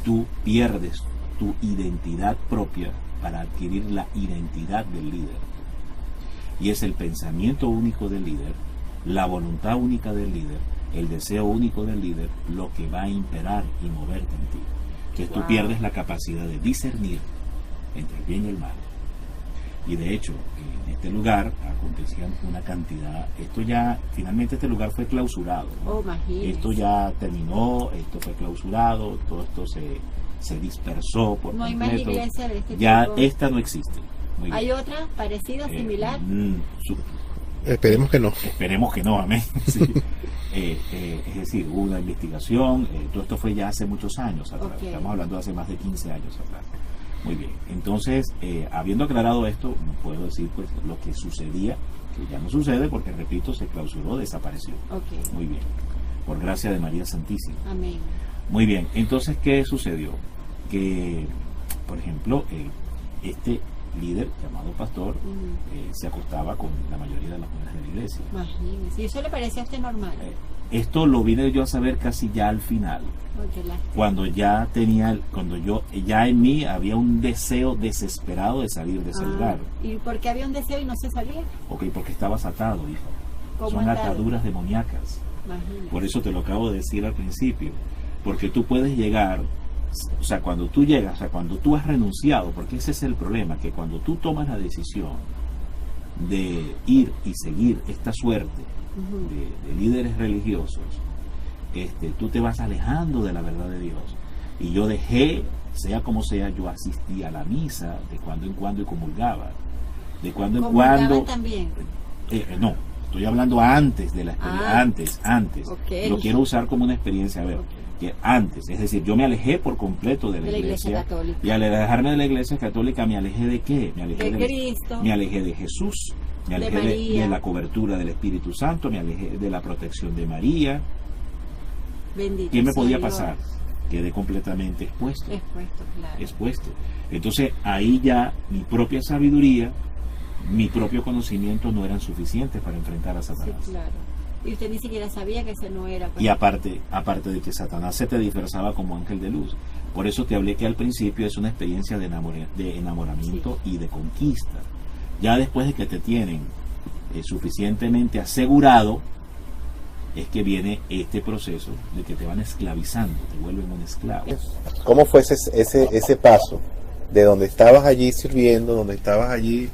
tú pierdes tu identidad propia para adquirir la identidad del líder. Y es el pensamiento único del líder, la voluntad única del líder, el deseo único del líder, lo que va a imperar y moverte en ti. Que tú pierdes la capacidad de discernir entre el bien y el mal. Y de hecho, en este lugar acontecían una cantidad, finalmente este lugar fue clausurado, ¿no? Esto ya terminó, esto fue clausurado, todo esto se dispersó por completo. No hay más iglesia de este ya tipo. Esta no existe. ¿Hay otra parecida, similar? Esperemos que no. Esperemos que no, amén. Sí. Es decir, hubo una investigación, todo esto fue ya hace muchos años atrás, estamos hablando de hace más de 15 años atrás. Muy bien, entonces, habiendo aclarado esto, puedo decir pues lo que sucedía, que ya no sucede porque, repito, se clausuró, desapareció. Okay. Muy bien. por gracia de María Santísima. Amén. Muy bien, entonces, ¿qué sucedió? Que, por ejemplo, este líder llamado pastor se acostaba con la mayoría de las mujeres de la iglesia. Imagínese. ¿Y eso le parece a usted normal? Esto lo vine yo a saber casi ya al final, cuando ya en mí había un deseo desesperado de salir de ese lugar. ¿Y por qué había un deseo y no se salía? Ok, porque estabas atado, hijo. Son atado? ataduras demoníacas. Imagínese. Por eso te lo acabo de decir al principio, porque tú puedes llegar, o sea, cuando tú llegas, o sea, cuando tú has renunciado, porque ese es el problema, que cuando tú tomas la decisión de ir y seguir esta suerte de líderes religiosos, tú te vas alejando de la verdad de Dios. Y yo dejé, sea como sea, yo asistí a la misa de cuando en cuando y comulgaba. De cuando en cuando. También? No, estoy hablando antes de la experiencia, antes. Okay. Lo quiero usar como una experiencia, a ver. Que antes, es decir, yo me alejé por completo de la iglesia católica. Y al alejarme de la iglesia católica, ¿me alejé de qué? Me alejé de Cristo, me alejé de Jesús, me alejé de la cobertura del Espíritu Santo, me alejé de la protección de María. Bendito. ¿Qué me podía pasar? Quedé completamente expuesto. Claro. Expuesto. Entonces ahí ya mi propia sabiduría, mi propio conocimiento no eran suficientes para enfrentar a Satanás. Sí, claro. Y usted ni siquiera sabía que ese no era. Y aparte de que Satanás se te disfrazaba como ángel de luz. Por eso te hablé que al principio es una experiencia de enamoramiento y de conquista. Ya después de que te tienen suficientemente asegurado, es que viene este proceso de que te van esclavizando, te vuelven un esclavo. ¿Cómo fue ese paso de donde estabas allí sirviendo, donde estabas allí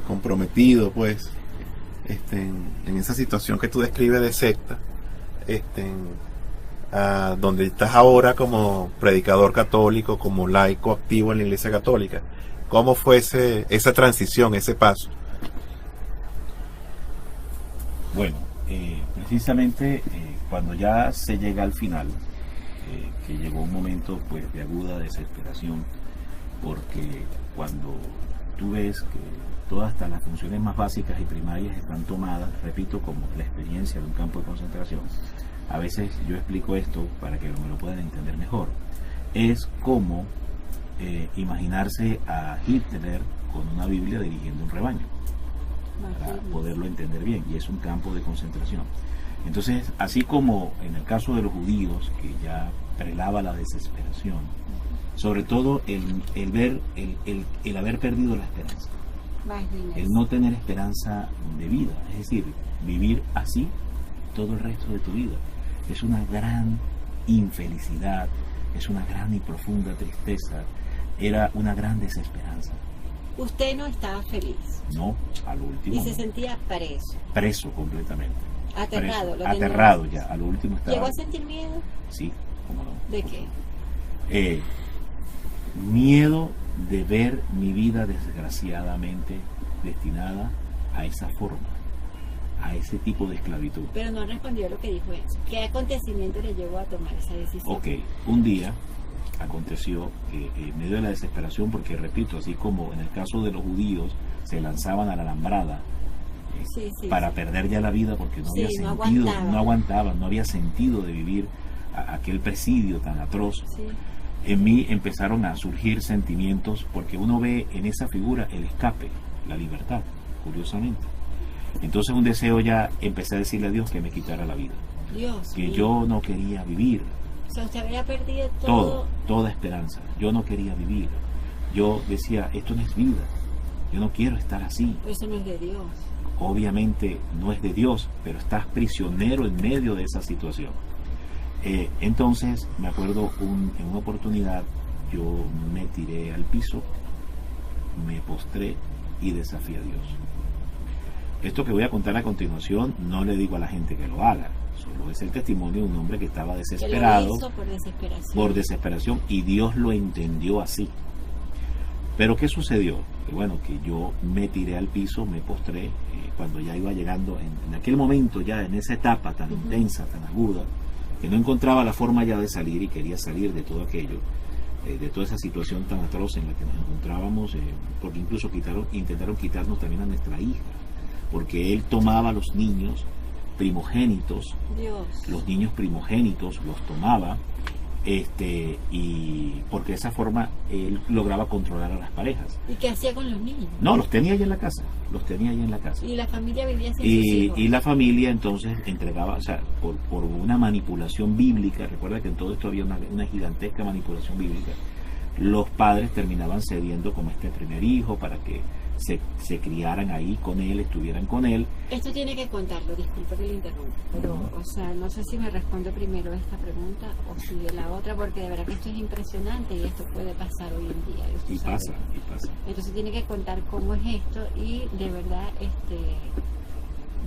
comprometido, pues, en esa situación que tú describes de secta, a donde estás ahora como predicador católico, como laico activo en la Iglesia Católica? ¿Cómo fue esa transición, ese paso? Bueno, precisamente cuando ya se llega al final, que llegó un momento pues de aguda desesperación, porque cuando tú ves que todas hasta las funciones más básicas y primarias están tomadas, repito, como la experiencia de un campo de concentración, a veces yo explico esto para que me lo puedan entender mejor. Es como imaginarse a Hitler con una Biblia dirigiendo un rebaño, para poderlo entender bien, y es un campo de concentración. Entonces, así como en el caso de los judíos, que ya prelaba la desesperación, sobre todo el haber perdido la esperanza, el no tener esperanza de vida, es decir, vivir así todo el resto de tu vida, es una gran infelicidad, es una gran y profunda tristeza, era una gran desesperanza. Usted no estaba feliz. No, a lo último. Y se sentía preso. Preso completamente. Aterrado. Preso, aterrado ya, a lo último estaba. ¿Llegó a sentir miedo? Sí, cómo no. ¿De qué? Miedo de ver mi vida desgraciadamente destinada a esa forma, a ese tipo de esclavitud. Pero no respondió lo que dijo eso. ¿Qué acontecimiento le llevó a tomar esa decisión? Ok, un día aconteció que en medio de la desesperación, porque repito, así como en el caso de los judíos se lanzaban a la alambrada para perder ya la vida porque no había sentido, no aguantaban, no había sentido de vivir aquel presidio tan atroz. En mí empezaron a surgir sentimientos, porque uno ve en esa figura el escape, la libertad, curiosamente. Entonces un deseo, ya empecé a decirle a Dios que me quitara la vida, que yo no quería vivir. O sea, usted había perdido toda esperanza. Yo no quería vivir. Yo decía, esto no es vida. Yo no quiero estar así. Pero eso no es de Dios. Obviamente no es de Dios, pero estás prisionero en medio de esa situación. Entonces, me acuerdo en una oportunidad, yo me tiré al piso, me postré y desafié a Dios. Esto que voy a contar a continuación, no le digo a la gente que lo haga. Solo es el testimonio de un hombre que estaba desesperado, que lo hizo por desesperación, y Dios lo entendió así. Pero ¿qué sucedió? Que bueno, que yo me tiré al piso, me postré, cuando ya iba llegando, en aquel momento ya, en esa etapa tan intensa, tan aguda, que no encontraba la forma ya de salir, y quería salir de todo aquello, de toda esa situación tan atroz en la que nos encontrábamos, porque incluso intentaron quitarnos también a nuestra hija, porque él tomaba a los niños, primogénitos, Dios. los niños primogénitos los tomaba, y porque de esa forma él lograba controlar a las parejas. ¿Y qué hacía con los niños? No, los tenía allá en la casa, los tenía allá en la casa. Y la familia vivía sin sus hijos. Y la familia entonces entregaba, o sea, por una manipulación bíblica, recuerda que en todo esto había una gigantesca manipulación bíblica, los padres terminaban cediendo como este primer hijo para que se criaran ahí con él, estuvieran con él. Esto tiene que contarlo, disculpe que le interrumpa, pero, o sea, no sé si me responde primero esta pregunta o sigue la otra, porque de verdad que esto es impresionante y esto puede pasar hoy en día. Y sabe. pasa. Entonces tiene que contar cómo es esto y de verdad,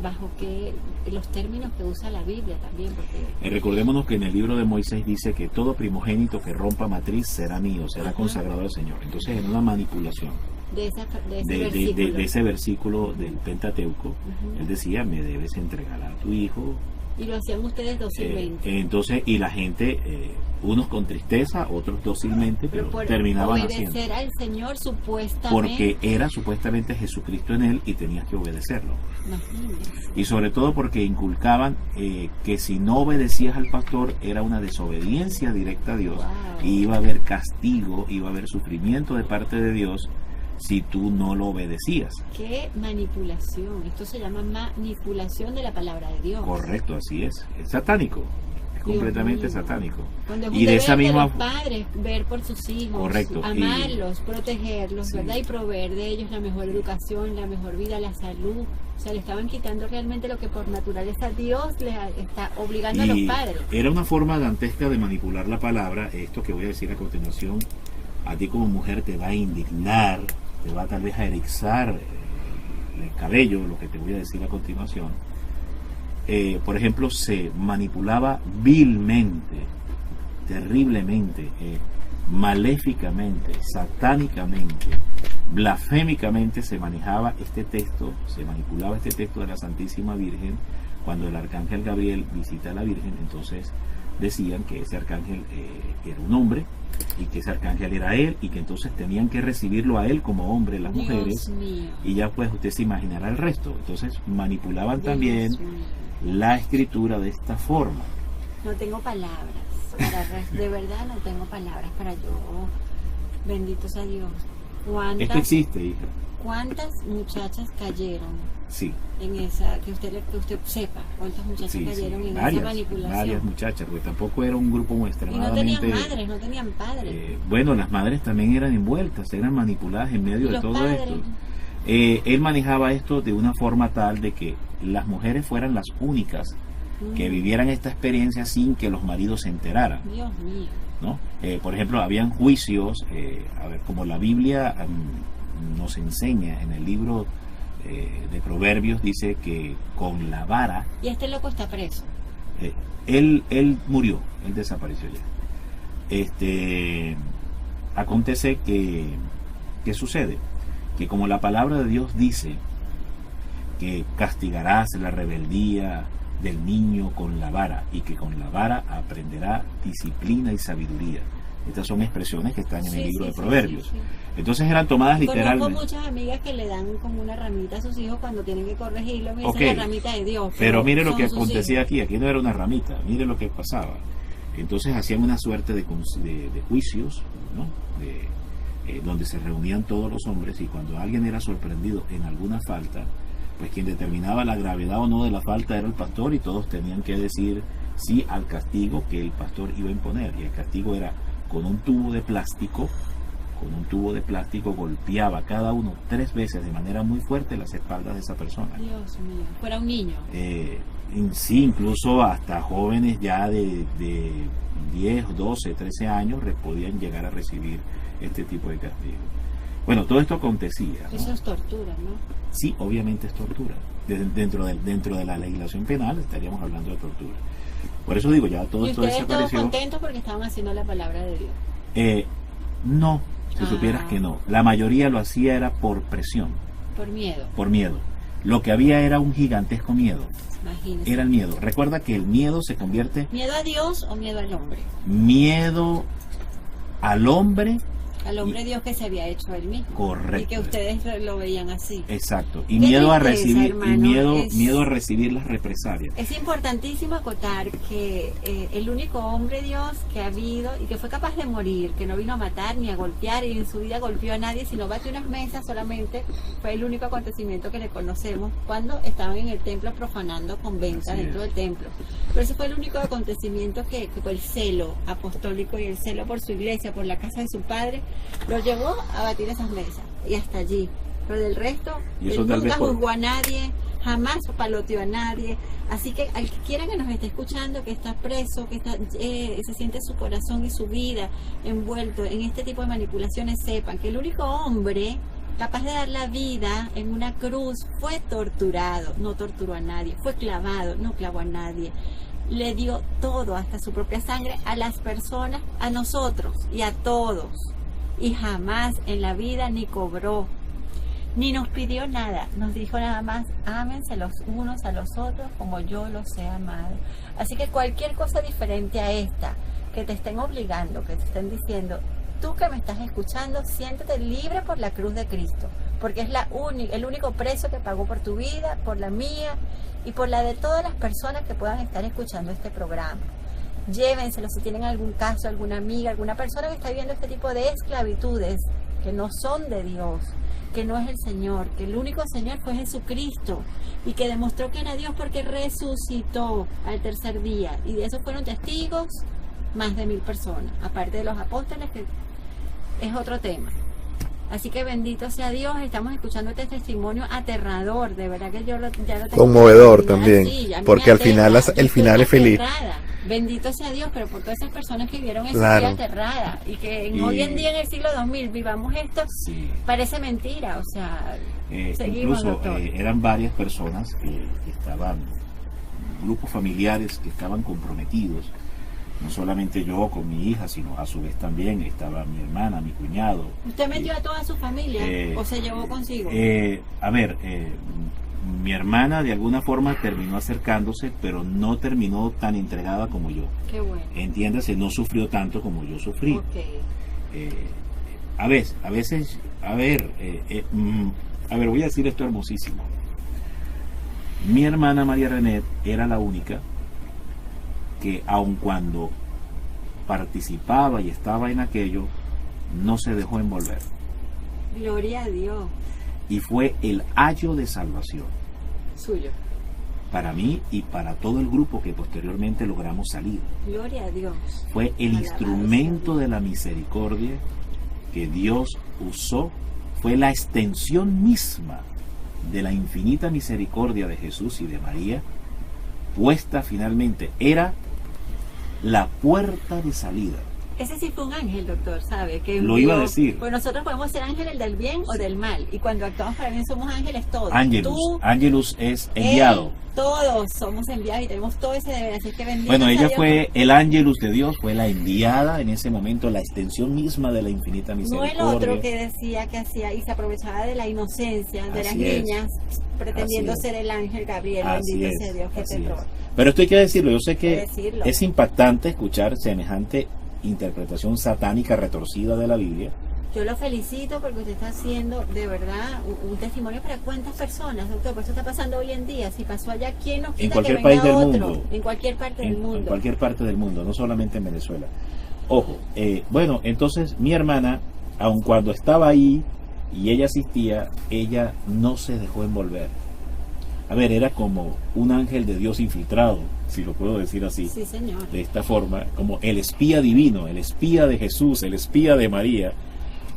bajo qué los términos que usa la Biblia también, porque Recordémonos que en el libro de Moisés dice que todo primogénito que rompa matriz será mío, será consagrado al Señor. Entonces era una manipulación de ese versículo del Pentateuco. Él decía, me debes entregar a tu hijo. Y lo hacían ustedes dócilmente. Entonces, y la gente, unos con tristeza, otros dócilmente, pero terminaban haciendo. Obedecer al Señor supuestamente. Porque era supuestamente Jesucristo en él y tenías que obedecerlo. Imagínense. Y sobre todo porque inculcaban que si no obedecías al pastor era una desobediencia directa a Dios. Wow. Y iba a haber castigo, iba a haber sufrimiento de parte de Dios si tú no lo obedecías. ¡Qué manipulación! Esto se llama manipulación de la palabra de Dios. Correcto, así es. Es satánico. Es completamente satánico. Cuando es Y de esa misma los padres, ver por sus hijos, correcto, amarlos, protegerlos, sí, ¿verdad? Y proveer de ellos la mejor educación, la mejor vida, la salud. O sea, le estaban quitando realmente lo que por naturaleza Dios les está obligando a los padres. Era una forma dantesca de manipular la palabra. Esto que voy a decir a continuación, a ti como mujer te va a indignar, te va tal vez a erizar el cabello, lo que te voy a decir a continuación. Por ejemplo, se manipulaba vilmente, terriblemente, maléficamente, satánicamente, blasfémicamente se manejaba este texto, se manipulaba este texto de la Santísima Virgen. Cuando el arcángel Gabriel visita a la Virgen, entonces decían que ese arcángel era un hombre y que ese arcángel era él y que entonces tenían que recibirlo a él como hombre las mujeres. Y ya pues usted se imaginará el resto. Entonces manipulaban también la escritura de esta forma. No tengo palabras de verdad no tengo palabras para yo, bendito sea Dios. Esto existe, hija. ¿Cuántas muchachas cayeron? Sí. En esa, que usted sepa, ¿cuántas muchachas cayeron en esa manipulación? Varias muchachas, porque tampoco era un grupo extremadamente... Y no tenían madres, no tenían padres. Bueno, las madres también eran envueltas, eran manipuladas en medio de todo esto. Él manejaba esto de una forma tal de que las mujeres fueran las únicas que vivieran esta experiencia sin que los maridos se enteraran. Dios mío. ¿No? Por ejemplo, habían juicios, como la Biblia nos enseña en el libro de Proverbios, dice que con la vara... Y este loco está preso. Él murió, él desapareció ya. Acontece que, ¿qué sucede? Que como la palabra de Dios dice que castigarás la rebeldía del niño con la vara y que con la vara aprenderá disciplina y sabiduría. Estas son expresiones que están en el libro de Proverbios. Sí. Entonces eran tomadas literalmente. Conozco muchas amigas que le dan como una ramita a sus hijos cuando tienen que corregirlo. Esa es la ramita de Dios. Pero mire lo que acontecía aquí no era una ramita, mire lo que pasaba. Entonces hacían una suerte de juicios, ¿no? Donde se reunían todos los hombres y cuando alguien era sorprendido en alguna falta, pues quien determinaba la gravedad o no de la falta era el pastor y todos tenían que decir sí al castigo que el pastor iba a imponer. Y el castigo era con un tubo de plástico, golpeaba cada uno 3 veces de manera muy fuerte las espaldas de esa persona. Dios mío, fuera un niño. Sí, incluso hasta jóvenes ya de 10, 12, 13 años podían llegar a recibir este tipo de castigo. Bueno, todo esto acontecía, ¿no? Eso es tortura, ¿no? Sí, obviamente es tortura. Dentro de la legislación penal estaríamos hablando de tortura. Por eso digo, ya todo esto desapareció. ¿Y ustedes todos contentos porque estaban haciendo la palabra de Dios? No, si supieras que no. La mayoría lo hacía era por presión. Por miedo. Por miedo. Lo que había era un gigantesco miedo. Imagínese. Era el miedo. Recuerda que el miedo se convierte... ¿Miedo a Dios o miedo al hombre? Miedo al hombre Al hombre Dios que se había hecho él mismo. Correcto. Y que ustedes lo veían así. Exacto. Y Qué miedo a tristeza, recibir, hermano, miedo a recibir las represalias. Es importantísimo acotar que el único hombre Dios que ha habido y que fue capaz de morir, que no vino a matar ni a golpear y en su vida golpeó a nadie, sino batió unas mesas solamente, fue el único acontecimiento que le conocemos cuando estaban en el templo profanando con venta Así dentro es. del templo. Pero ese fue el único acontecimiento que fue el celo apostólico y el celo por su iglesia, por la casa de su padre, lo llevó a batir esas mesas y hasta allí. Pero del resto, Y eso él tal vez nunca por- juzgó a nadie, jamás paloteó a nadie. Así que al que quiera que nos esté escuchando, que está preso, que está, se siente su corazón y su vida envuelto en este tipo de manipulaciones, sepan que el único hombre capaz de dar la vida en una cruz fue torturado, no torturó a nadie, fue clavado, no clavó a nadie. Le dio todo, hasta su propia sangre, a las personas, a nosotros y a todos. Y jamás en la vida ni cobró, ni nos pidió nada. Nos dijo nada más, ámense los unos a los otros como yo los he amado. Así que cualquier cosa diferente a esta, que te estén obligando, que te estén diciendo, tú que me estás escuchando, siéntete libre por la cruz de Cristo, porque es el único precio que pagó por tu vida, por la mía y por la de todas las personas que puedan estar escuchando este programa. Llévenselo si tienen algún caso, alguna amiga, alguna persona que está viviendo este tipo de esclavitudes que no son de Dios, que no es el Señor, que el único Señor fue Jesucristo y que demostró que era Dios porque resucitó al tercer día, y de eso fueron testigos más de 1000 personas, aparte de los apóstoles, que es otro tema. Así que bendito sea Dios, estamos escuchando este testimonio aterrador, de verdad que yo ya lo tengo Conmovedor que terminar también, así, a mí porque me al final aterra, el yo final estoy es feliz. aterrada. Bendito sea Dios, pero por todas esas personas que vieron eso, Claro. estoy aterrada, y que Y- hoy en día en el siglo 2000 vivamos esto, Sí. parece mentira, o sea, seguimos, Incluso doctor. eran varias personas que estaban, grupos familiares que estaban comprometidos, no solamente yo con mi hija, sino a su vez también estaba mi hermana, mi cuñado. ¿Usted metió a toda su familia o se llevó consigo? A ver, mi hermana de alguna forma terminó acercándose, pero no terminó tan entregada como yo. Qué bueno. Entiéndase, no sufrió tanto como yo sufrí. Ok. A veces, voy a decir esto hermosísimo. Mi hermana María René era la única que, aun cuando participaba y estaba en aquello, no se dejó envolver. Gloria a Dios. Y fue el ayo de salvación Suyo. para mí y para todo el grupo que posteriormente logramos salir. Gloria a Dios. Fue el Alabado instrumento sea de la misericordia que Dios usó, fue la extensión misma de la infinita misericordia de Jesús y de María, puesta finalmente, era la puerta de salida. Ese sí fue un ángel, doctor, ¿sabe? Que Lo iba a decir. Pues nosotros podemos ser ángeles del bien o del mal. Y cuando actuamos para bien somos ángeles todos. Ángelus, Tú, Ángelus es enviado. él, todos somos enviados y tenemos todo ese deber. Así que bendito Bueno, sea ella Dios. fue el Ángelus de Dios, fue la enviada en ese momento, la extensión misma de la infinita No misericordia. el otro que decía que hacía y se aprovechaba de la inocencia de las Así es. niñas, pretendiendo Así es. ser el ángel Gabriel. Así Bendito es, sea Dios, qué así terror. es. Pero esto hay que decirlo, yo sé Hay que que decirlo. es impactante escuchar semejante interpretación satánica retorcida de la Biblia. Yo lo felicito porque usted está haciendo de verdad un testimonio para cuántas personas, doctor. Pues esto está pasando hoy en día. Si pasó allá, ¿quién nos quita cualquier que país venga del otro? mundo. En cualquier parte del En mundo. cualquier parte del mundo, no solamente en Venezuela. Ojo, bueno, entonces mi hermana, aun cuando estaba ahí y ella asistía, ella no se dejó envolver. A ver, era como un ángel de Dios infiltrado, si lo puedo decir así, Sí, señor. de esta forma, como el espía divino, el espía de Jesús, el espía de María.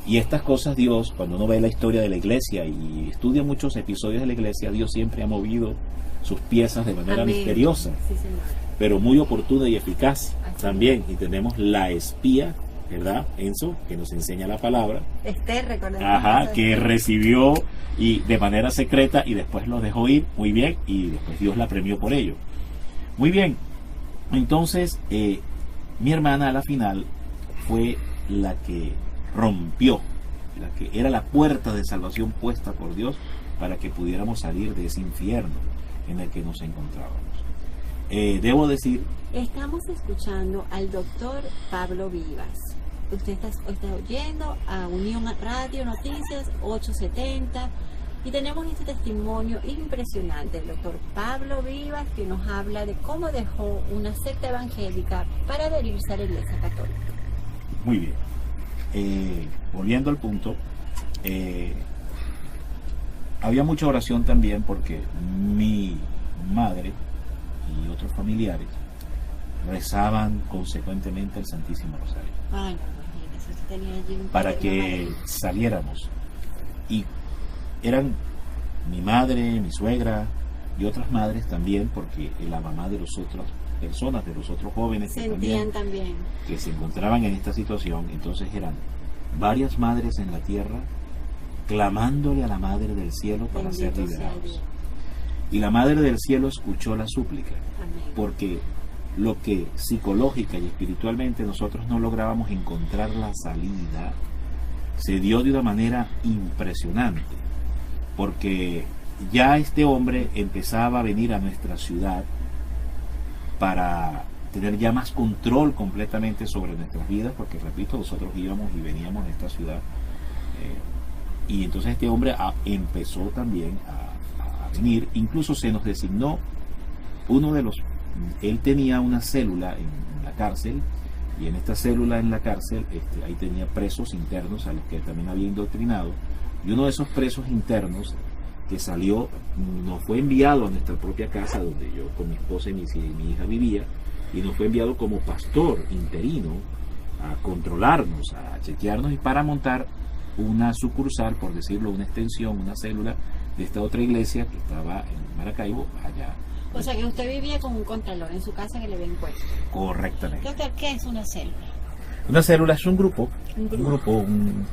Y estas cosas Dios, cuando uno ve la historia de la iglesia y estudia muchos episodios de la iglesia, Dios siempre ha movido sus piezas de manera Amén. misteriosa, Sí, señor. pero muy oportuna y eficaz Así también. Y tenemos la espía, ¿verdad, Enzo? Que nos enseña la palabra. Esther, recordemos. Ajá, que recibió y de manera secreta y después lo dejó ir, muy bien, y después Dios la premió por ello. Muy bien, entonces mi hermana a la final fue la que rompió, la que era la puerta de salvación puesta por Dios para que pudiéramos salir de ese infierno en el que nos encontrábamos. Debo decir, Estamos escuchando al doctor Pablo Vivas. usted está oyendo a Unión Radio Noticias 870 y tenemos este testimonio impresionante del doctor Pablo Vivas, que nos habla de cómo dejó una secta evangélica para adherirse a la Iglesia Católica. Muy bien. Volviendo al punto, había mucha oración también porque mi madre y otros familiares rezaban consecuentemente el Santísimo Rosario. Ay, no, imagínese, usted tenía allí un para padre, que una madre. saliéramos. Y eran mi madre, mi suegra y otras madres también, porque la mamá de las otras personas, de los otros jóvenes que Sentían también. que se encontraban en esta situación. Entonces eran varias madres en la tierra clamándole a la Madre del Cielo para ser Bendito sea liberados. Dios. Y la Madre del Cielo escuchó la súplica, Amén. porque lo que psicológica y espiritualmente nosotros no lográbamos encontrar la salida, se dio de una manera impresionante, porque ya este hombre empezaba a venir a nuestra ciudad para tener ya más control completamente sobre nuestras vidas, porque repito, nosotros íbamos y veníamos de esta ciudad, y entonces este hombre empezó también a venir. Incluso se nos designó él tenía una célula en la cárcel, y en esta célula en la cárcel ahí tenía presos internos a los que también había indoctrinado, y uno de esos presos internos que salió nos fue enviado a nuestra propia casa donde yo con mi esposa y mi hija vivía, y nos fue enviado como pastor interino a controlarnos, a chequearnos y para montar una sucursal, por decirlo, una extensión, una célula de esta otra iglesia que estaba en Maracaibo, allá. O sea que usted vivía con un contralor en su casa que le había impuesto. Correctamente. Doctor, ¿qué es una célula? Una célula es un grupo, Un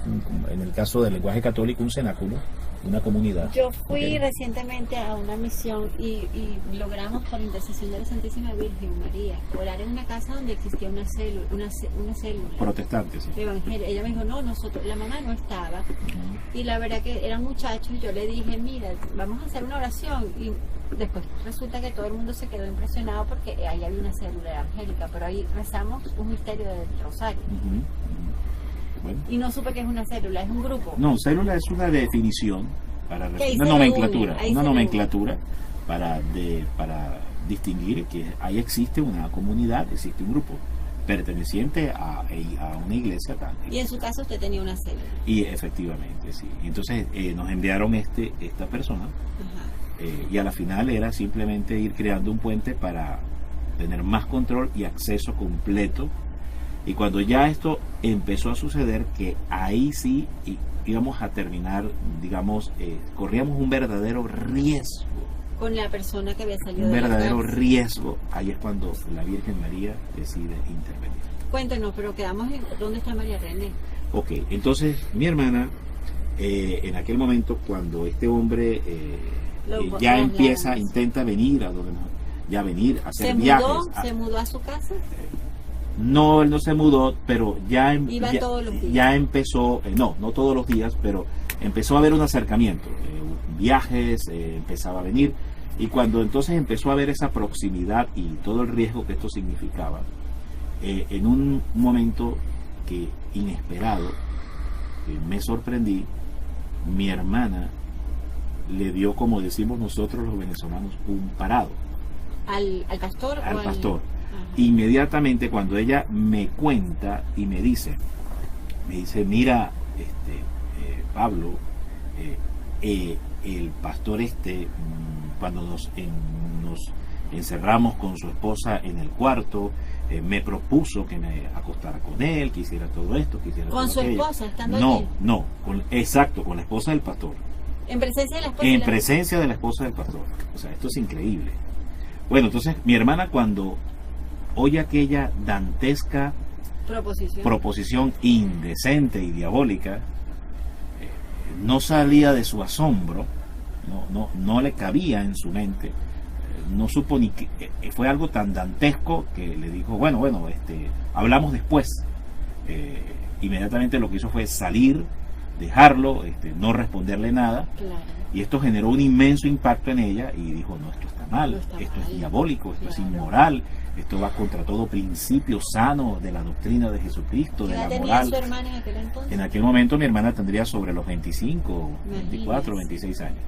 en el caso del lenguaje católico, un cenáculo, una comunidad. Yo fui Ok. recientemente a una misión y logramos, por intercesión de la Santísima Virgen María, orar en una casa donde existía una célula, una célula Protestantes. Sí. evangelio. Ella me dijo, no, la mamá no estaba. Y la verdad que eran muchachos, y yo le dije, mira, vamos a hacer una oración. Y después resulta que todo el mundo se quedó impresionado porque ahí había una célula evangélica, pero ahí rezamos un misterio del rosario. Ujú, ujú. Bueno. Y no supe que es una célula, es un grupo. No, célula es una definición, para Que ahí una se nomenclatura, reúnen, ahí una se nomenclatura para distinguir que ahí existe una comunidad, existe un grupo perteneciente a una iglesia tal. Y en su caso usted tenía una célula. Y efectivamente, sí. Entonces nos enviaron esta persona, Ajá. y a la final era simplemente ir creando un puente para tener más control y acceso completo. Y cuando ya esto empezó a suceder, que ahí sí íbamos a terminar, digamos, corríamos un verdadero riesgo, Con la persona que había salido un de la verdadero cárcel. riesgo, ahí es cuando la Virgen María decide intervenir. Cuéntenos, pero quedamos en... ¿Dónde está María René? Ok, entonces mi hermana, en aquel momento cuando este hombre ya empieza, intenta venir a donde ya venir a hacer ¿Se viajes. mudó? ¿Se mudó a su casa? No, él no se mudó, pero Iba todos los días. ya empezó, no todos los días, pero empezó a haber un acercamiento, viajes, empezaba a venir, y cuando entonces empezó a haber esa proximidad y todo el riesgo que esto significaba, en un momento que inesperado, me sorprendí, mi hermana le dio, como decimos nosotros los venezolanos, un parado ¿Al pastor? al o pastor. Ajá. Inmediatamente cuando ella me cuenta y me dice, mira, Pablo, el pastor cuando nos encerramos con su esposa en el cuarto, me propuso que me acostara con él, que hiciera todo esto, que hiciera ¿Con todo su aquello. esposa, estando No, allí? no, exacto, con la esposa del pastor. ¿En presencia de la esposa? En presencia de la esposa del pastor. O sea, esto es increíble. Bueno, entonces mi hermana, cuando oye aquella dantesca proposición indecente y diabólica, no salía de su asombro, no le cabía en su mente, no supo ni que fue algo tan dantesco que le dijo, bueno, hablamos después. Inmediatamente lo que hizo fue salir dejarlo, no responderle nada. Claro. Y esto generó un inmenso impacto en ella y dijo, no, esto está mal, esto es diabólico, esto es inmoral, esto va contra todo principio sano de la doctrina de Jesucristo, de la tenía moral. su hermana en aquel entonces? En aquel momento mi hermana tendría sobre los 25, 24, 26 años.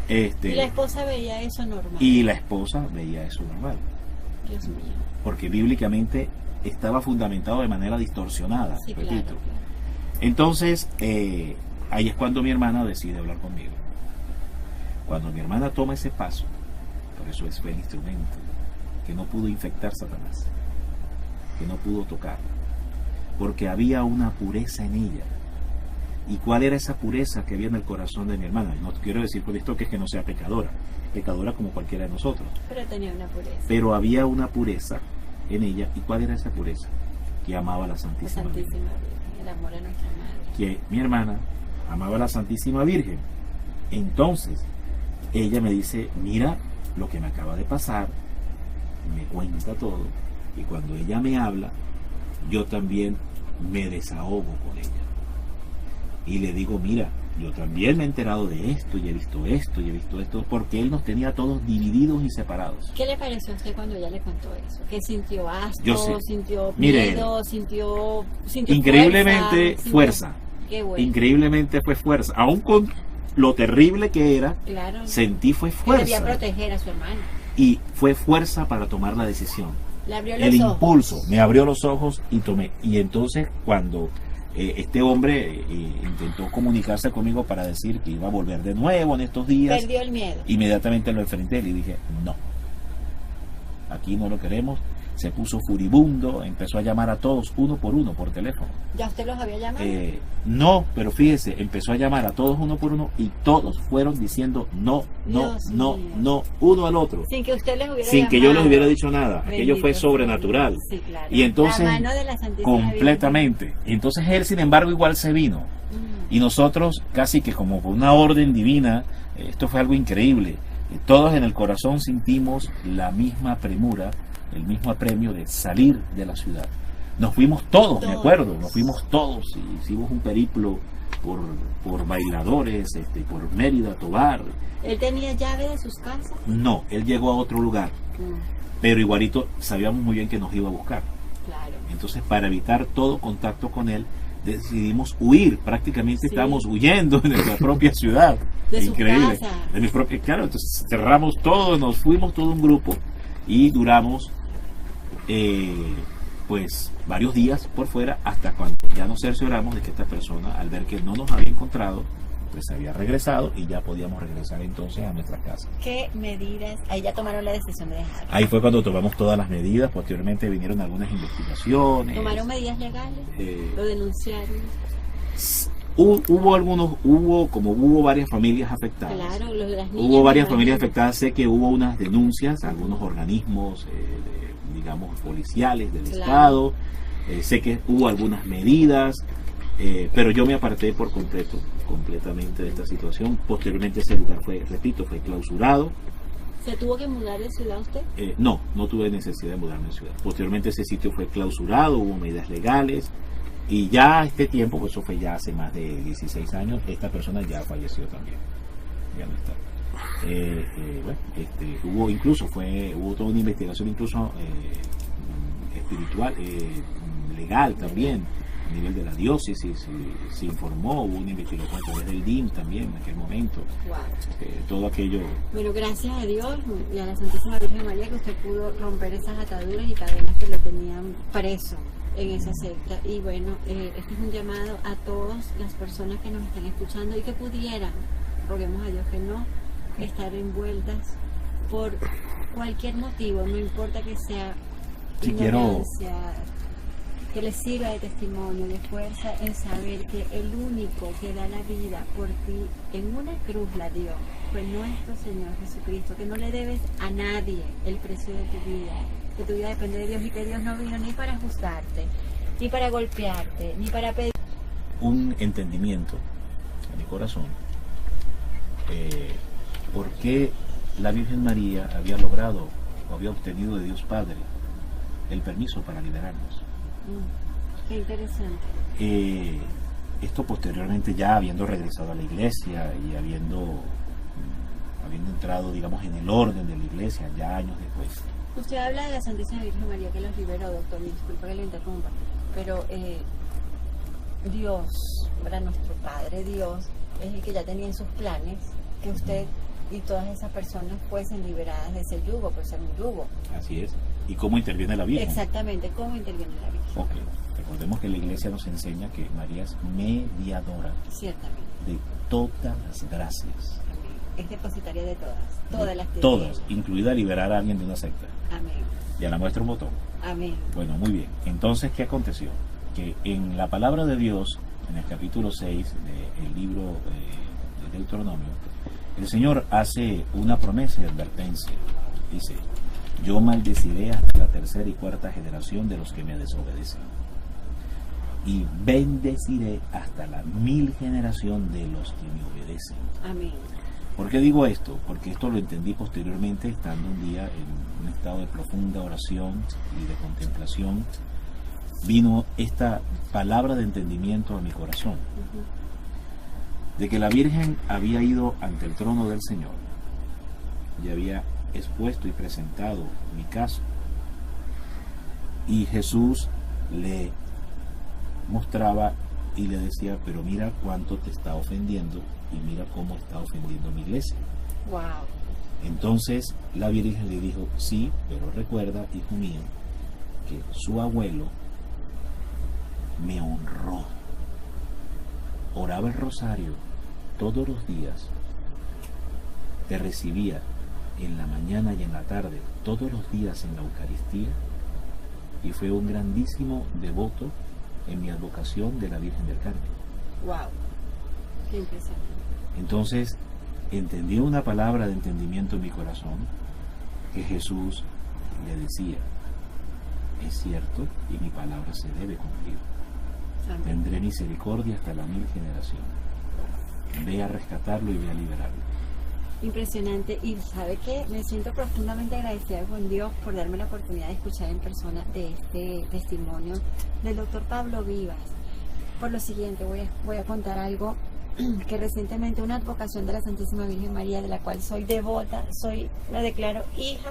Y la esposa veía eso normal. Y la esposa veía eso normal. Dios mío. Porque bíblicamente estaba fundamentado de manera distorsionada, Sí, repito. claro. Entonces, ahí es cuando mi hermana decide hablar conmigo. Cuando mi hermana toma ese paso, por eso fue el instrumento que no pudo infectar Satanás, que no pudo tocar, porque había una pureza en ella. ¿Y cuál era esa pureza que había en el corazón de mi hermana? No quiero decir con esto que es que no sea pecadora como cualquiera de nosotros. Pero tenía una pureza. Pero había una pureza en ella. ¿Y cuál era esa pureza? Que amaba a la Santísima Virgen. Virgen, el amor a nuestra madre. Que mi hermana amaba a la Santísima Virgen. Entonces, ella me dice, mira lo que me acaba de pasar, me cuenta todo, y cuando ella me habla, yo también me desahogo con ella. Y le digo, mira, yo también me he enterado de esto, y he visto esto, porque él nos tenía todos divididos y separados. ¿Qué le pareció a usted cuando ella le contó eso? ¿Qué sintió? ¿Asco? Yo sé. ¿Sintió Mire, miedo? ¿Sintió increíblemente fuerza? Qué bueno. Increíblemente fue fuerza. Aún con lo terrible que era, Claro. sentí fue Que fuerza. debía proteger a su hermana. Y fue fuerza para tomar la decisión. Le abrió El los ojos. impulso me abrió los ojos y tomé. Y entonces cuando este hombre intentó comunicarse conmigo para decir que iba a volver de nuevo en estos días, Perdió el miedo. inmediatamente lo enfrenté y le dije, no, aquí no lo queremos. Se puso furibundo, empezó a llamar a todos uno por uno por teléfono. ¿Ya usted los había llamado? No, pero fíjese, empezó a llamar a todos uno por uno y todos fueron diciendo no, Dios mío. uno al otro. Sin que usted les hubiera Sin que yo les llamado. hubiera dicho nada. Aquello Bendito fue sea sobrenatural. Dios. Sí, claro. Y entonces, La mano de la Santísima completamente. Entonces él, sin embargo, igual se vino. Virgen. Y nosotros, casi que como por una orden divina, esto fue algo increíble. Todos en el corazón sentimos la misma premura, el mismo apremio de salir de la ciudad. Nos fuimos todos, me acuerdo, nos fuimos todos y hicimos un periplo por Bailadores, por Mérida, Tobar. ¿Él tenía llave de sus casas? No, él llegó a otro lugar, pero igualito sabíamos muy bien que nos iba a buscar. Claro. Entonces, para evitar todo contacto con él, decidimos huir. Prácticamente Sí. estábamos huyendo de nuestra propia ciudad. De su Increíble. casa. De mi propia, claro, entonces cerramos todo, nos fuimos todo un grupo y duramos pues varios días por fuera hasta cuando ya nos cercioramos de que esta persona, al ver que no nos había encontrado, pues había regresado y ya podíamos regresar entonces a nuestra casa. ¿Qué medidas? Ahí ya tomaron la decisión de dejar. Ahí fue cuando tomamos todas las medidas. Posteriormente vinieron algunas investigaciones. ¿Tomaron medidas legales? ¿Lo denunciaron? Hubo varias familias afectadas. Claro, los de las niñas. Hubo varias me familias imagino. afectadas. Sé que hubo unas denuncias a algunos organismos, digamos, policiales del Claro. Estado. Sé que hubo algunas medidas, pero yo me aparté por completamente de esta situación. Posteriormente ese lugar fue clausurado. ¿Se tuvo que mudar de ciudad usted? No tuve necesidad de mudarme de ciudad. Posteriormente ese sitio fue clausurado, hubo medidas legales. Y ya a este tiempo, pues eso fue ya hace más de 16 años, esta persona ya falleció también. Ya no está. Hubo toda una investigación incluso espiritual, legal también, a nivel de la diócesis, se informó, hubo una investigación a través del DIM también en aquel momento. Wow. Todo aquello. Bueno, gracias a Dios y a la Santísima Virgen María que usted pudo romper esas ataduras y cadenas que lo tenían preso en esa secta. Y bueno, este es un llamado a todas las personas que nos están escuchando y que pudieran, roguemos a Dios que no, estar envueltas por cualquier motivo, no importa que sea Si quiero- ignorancia, que les sirva de testimonio, de fuerza en saber que el único que da la vida por ti en una cruz la dio fue nuestro Señor Jesucristo, que no le debes a nadie el precio de tu vida, que tu vida depende de Dios y que Dios no vino ni para juzgarte, ni para golpearte, ni para pedir. Un entendimiento en mi corazón por qué la Virgen María había logrado o había obtenido de Dios Padre el permiso para liberarnos. Qué interesante. esto posteriormente, ya habiendo regresado a la iglesia y habiendo entrado, digamos, en el orden de la iglesia, ya años después. Usted habla de la Santísima Virgen María que los liberó, doctor, me disculpa que le interrumpa, pero Dios, para nuestro Padre Dios, es el que ya tenía en sus planes que usted y todas esas personas fuesen liberadas de ese yugo, por ser un yugo. Así es. ¿Y cómo interviene la Virgen? Exactamente, ¿cómo interviene la Virgen? Ok, recordemos que la iglesia nos enseña que María es mediadora Ciertamente. de todas las gracias. Amén. Es depositaria de todas las que Todas, tiene. incluida liberar a alguien de una secta. Amén. Ya la muestra un botón. Amén. Bueno, muy bien. Entonces, ¿qué aconteció? Que en la palabra de Dios, en el capítulo 6 del libro de Deuteronomio, el Señor hace una promesa y advertencia. Dice: yo maldeciré hasta la tercera y cuarta generación de los que me desobedecen, y bendeciré hasta la 1000 generación de los que me obedecen. Amén. ¿Por qué digo esto? Porque esto lo entendí posteriormente, estando un día en un estado de profunda oración y de contemplación. Vino esta palabra de entendimiento a mi corazón, de que la Virgen había ido ante el trono del Señor y había expuesto y presentado mi caso, y Jesús le mostraba y le decía: pero mira cuánto te está ofendiendo y mira cómo está ofendiendo mi iglesia. Wow. Entonces la Virgen le dijo: sí, pero recuerda, hijo mío, que su abuelo me honró, oraba el rosario todos los días, te recibía en la mañana y en la tarde, todos los días en la Eucaristía, y fue un grandísimo devoto en mi advocación de la Virgen del Carmen. Wow. Qué impresionante. Entonces entendí una palabra de entendimiento en mi corazón, que Jesús le decía: es cierto, y mi palabra se debe cumplir. Amén. Tendré misericordia hasta la 1000 generación. Ve a rescatarlo y ve a liberarlo. Impresionante. Y ¿sabe qué? Me siento profundamente agradecida con Dios por darme la oportunidad de escuchar en persona de este testimonio del doctor Pablo Vivas. Por lo siguiente, voy a contar algo que recientemente, una advocación de la Santísima Virgen María, de la cual soy devota, me declaro hija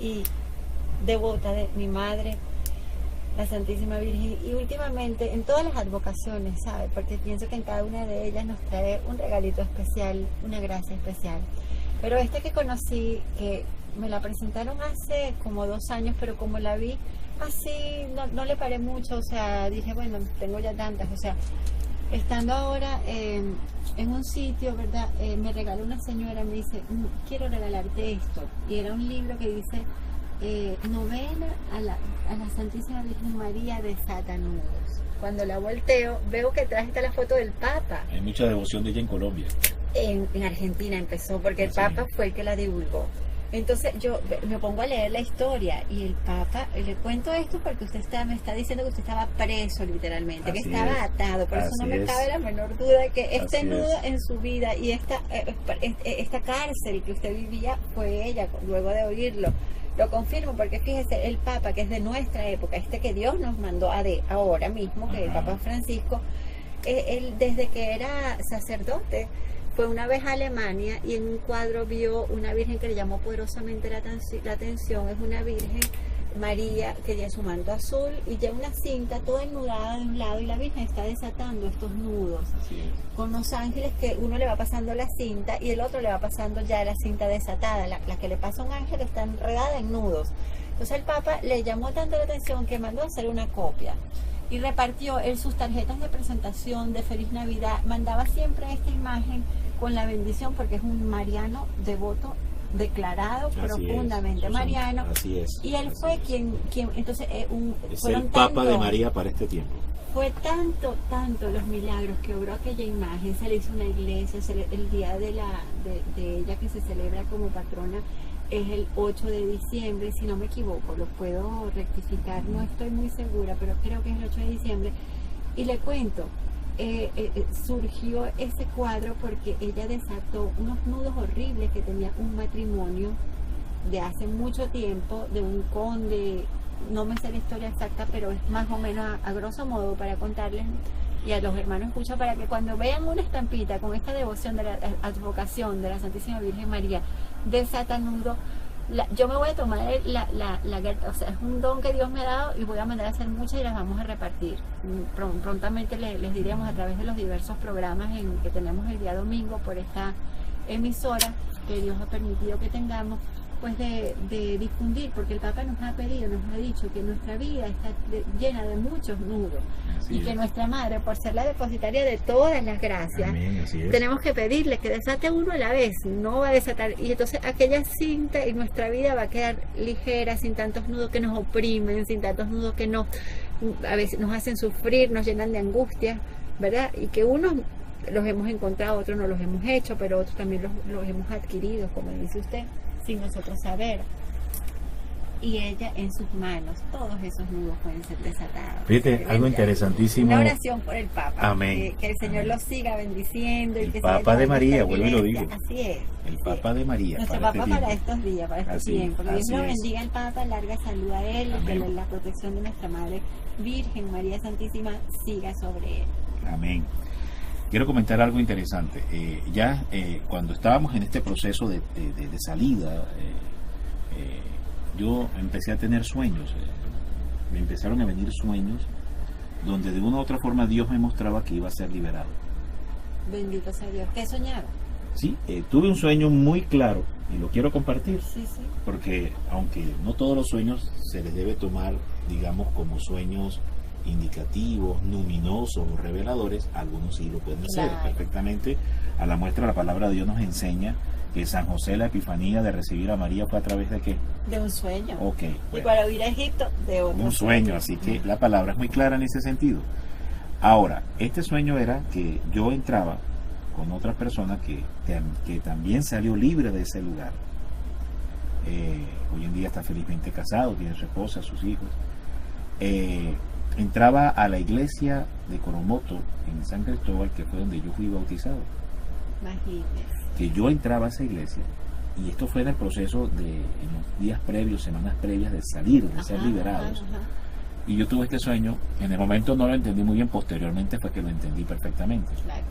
y devota de mi madre, la Santísima Virgen, y últimamente en todas las advocaciones, ¿sabe? Porque pienso que en cada una de ellas nos trae un regalito especial, una gracia especial. Pero esta que conocí, que me la presentaron hace como 2 años, pero como la vi así, no le paré mucho, o sea, dije, bueno, tengo ya tantas, o sea, estando ahora en un sitio, ¿verdad? Me regaló una señora, me dice: quiero regalarte esto, y era un libro que dice novena a la Santísima Virgen María de Satanudos. Cuando la volteo, veo que atrás está la foto del Papa. Hay mucha devoción de ella en Colombia. En Argentina empezó, porque el Papa fue el que la divulgó. Entonces yo me pongo a leer la historia, y el Papa, le cuento esto porque me está diciendo que usted estaba preso literalmente, Así que estaba es. atado, por eso no Así me es. cabe la menor duda de que este Así nudo es. en su vida y esta cárcel que usted vivía fue ella. Luego de oírlo, lo confirmo, porque fíjese, el Papa, que es de nuestra época, que Dios nos mandó ahora mismo, que el Papa Francisco, él desde que era sacerdote fue una vez a Alemania, y en un cuadro vio una virgen que le llamó poderosamente la atención. Es una virgen María que lleva su manto azul y lleva una cinta toda ennudada de un lado, y la virgen está desatando estos nudos Así es. con los ángeles, que uno le va pasando la cinta y el otro le va pasando ya la cinta desatada. La que le pasa a un ángel está enredada en nudos. Entonces el Papa le llamó tanto la atención que mandó a hacer una copia y repartió en sus tarjetas de presentación de Feliz Navidad. Mandaba siempre esta imagen con la bendición, porque es un mariano devoto declarado, Así profundamente es, mariano. Así es. Y él fue quien entonces Es fueron el Papa de tanto- María para este tiempo. Fue tanto los milagros que obró aquella imagen. Se le hizo una iglesia, el día de ella, que se celebra como patrona, es el 8 de diciembre, si no me equivoco, lo puedo rectificar, no estoy muy segura, pero creo que es el 8 de diciembre. Y le cuento, surgió ese cuadro porque ella desató unos nudos horribles que tenía un matrimonio de hace mucho tiempo, de un conde. No me sé la historia exacta, pero es más o menos a grosso modo para contarles. y a los hermanos escucha para que cuando vean una estampita con esta devoción de la advocación de la Santísima Virgen María desata nudo, yo me voy a tomar o sea, es un don que Dios me ha dado y voy a mandar a hacer muchas y las vamos a repartir. Prontamente les diremos a través de los diversos programas que tenemos el día domingo por esta emisora que Dios ha permitido que tengamos, pues de difundir, porque el Papa nos ha pedido, nos ha dicho que nuestra vida está llena de muchos nudos. Así y que nuestra Madre, por ser la depositaria de todas las gracias, amén, tenemos que pedirle que desate uno a la vez, no va a desatar, y entonces aquella cinta y nuestra vida va a quedar ligera, sin tantos nudos que nos oprimen, sin tantos nudos que a veces nos hacen sufrir, nos llenan de angustia, ¿verdad? Y que unos los hemos encontrado, otros no los hemos hecho, pero otros también los hemos adquirido, como dice usted, sin nosotros saber. Y ella en sus manos, todos esos nudos pueden ser desatados. Fíjate, algo interesantísimo. Una oración por el Papa. Amén. Que el Señor lo siga bendiciendo. El Papa de María, vuelvo y lo digo. Así es. El Papa de María. Nuestro Papa para estos días, para este tiempo. Que Dios lo es. bendiga al Papa, larga salud a él, y que la protección de nuestra Madre Virgen María Santísima siga sobre él. Amén. Quiero comentar algo interesante. Cuando estábamos en este proceso de salida, yo empecé a tener sueños. Me empezaron a venir sueños donde de una u otra forma Dios me mostraba que iba a ser liberado. Bendito sea Dios. ¿Qué soñaba? Sí, tuve un sueño muy claro y lo quiero compartir. Sí. Porque aunque no todos los sueños se les debe tomar, digamos, como sueños indicativos, luminosos o reveladores, algunos sí lo pueden hacer perfectamente. A la muestra, la palabra de Dios nos enseña que San José, la epifanía de recibir a María fue a través de ¿qué? De un sueño. Ok. Bueno, y para huir a Egipto, de otro un sueño. Así que la palabra es muy clara en ese sentido. Ahora, este sueño era que yo entraba con otra persona que también salió libre de ese lugar. Hoy en día está felizmente casado, tiene su esposa, sus hijos. Entraba a la iglesia de Coromoto en San Cristóbal, que fue donde yo fui bautizado. Imagínese. Que yo entraba a esa iglesia, y esto fue en el proceso en los días previos, semanas previas de salir, de ser liberados. Y yo tuve este sueño, en el momento no lo entendí muy bien, posteriormente fue que lo entendí perfectamente. Claro.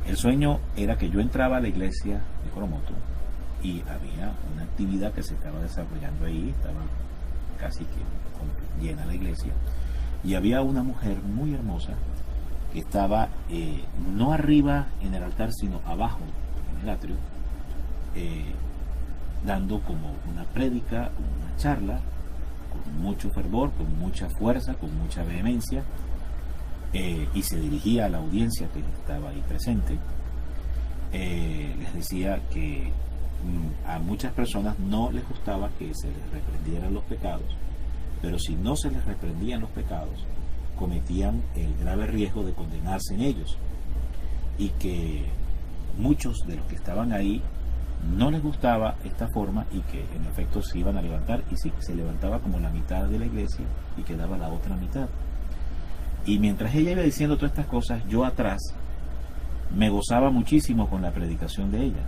El sueño era que yo entraba a la iglesia de Coromoto y había una actividad que se estaba desarrollando ahí, estaba casi que llena la iglesia, y había una mujer muy hermosa que estaba no arriba en el altar, sino abajo en el atrio, dando como una prédica, una charla, con mucho fervor, con mucha fuerza, con mucha vehemencia, y se dirigía a la audiencia que estaba ahí presente. Les decía que a muchas personas no les gustaba que se les reprendieran los pecados, pero si no se les reprendían los pecados, cometían el grave riesgo de condenarse en ellos, y que muchos de los que estaban ahí no les gustaba esta forma, y que en efecto se iban a levantar, y sí, se levantaba como la mitad de la iglesia y quedaba la otra mitad. Y mientras ella iba diciendo todas estas cosas, yo atrás me gozaba muchísimo con la predicación de ella.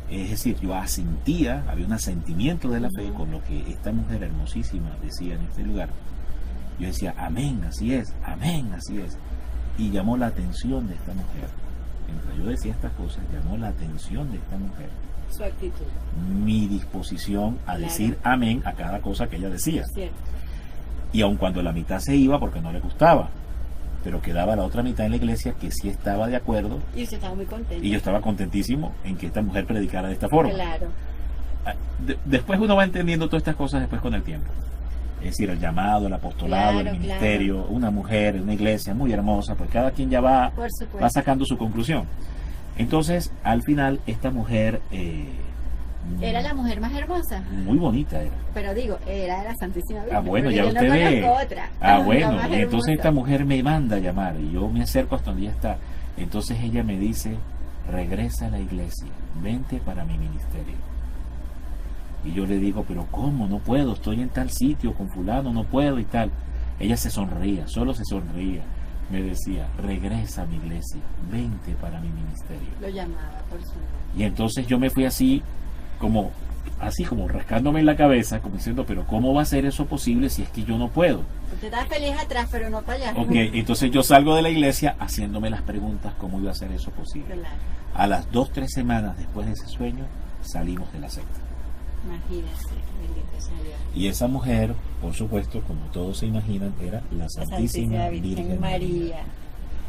Es decir, yo asentía, había un asentimiento de la fe con lo que esta mujer hermosísima decía en este lugar. Yo decía, amén, así es, amén, así es. Y llamó la atención de esta mujer. Mientras yo decía estas cosas, llamó la atención de esta mujer su actitud, mi disposición a decir amén a cada cosa que ella decía. Cierto. Y aun cuando la mitad se iba porque no le gustaba, pero quedaba la otra mitad en la iglesia que sí estaba de acuerdo. Y usted estaba muy contento. Y yo estaba contentísimo en que esta mujer predicara de esta forma. Claro. Después uno va entendiendo todas estas cosas después con el tiempo. Es decir, el llamado, el apostolado, el ministerio, una mujer, una iglesia muy hermosa, pues cada quien ya va sacando su conclusión. Entonces, al final, esta mujer... ¿Era la mujer más hermosa? Muy bonita era. Pero digo, era de la Santísima Virgen. Ah, bueno, ya usted ve. Otra. Ah, bueno, y entonces esta mujer me manda a llamar y yo me acerco hasta donde ella está. Entonces ella me dice, regresa a la iglesia, vente para mi ministerio. Y yo le digo, pero ¿cómo? No puedo, estoy en tal sitio con fulano, no puedo y tal. Ella se sonría, solo se sonría. Me decía, regresa a mi iglesia, vente para mi ministerio. Lo llamaba por su nombre. Y entonces yo me fui así, como así como rascándome en la cabeza, como diciendo, pero ¿cómo va a ser eso posible si es que yo no puedo? Te estás feliz atrás, pero no para allá. Ok, entonces yo salgo de la iglesia haciéndome las preguntas, ¿cómo iba a ser eso posible? Claro. A las 2-3 semanas después de ese sueño, salimos de la secta. Imagínese, bendito sea Dios. Y esa mujer, por supuesto, como todos se imaginan, era la Santísima Virgen María,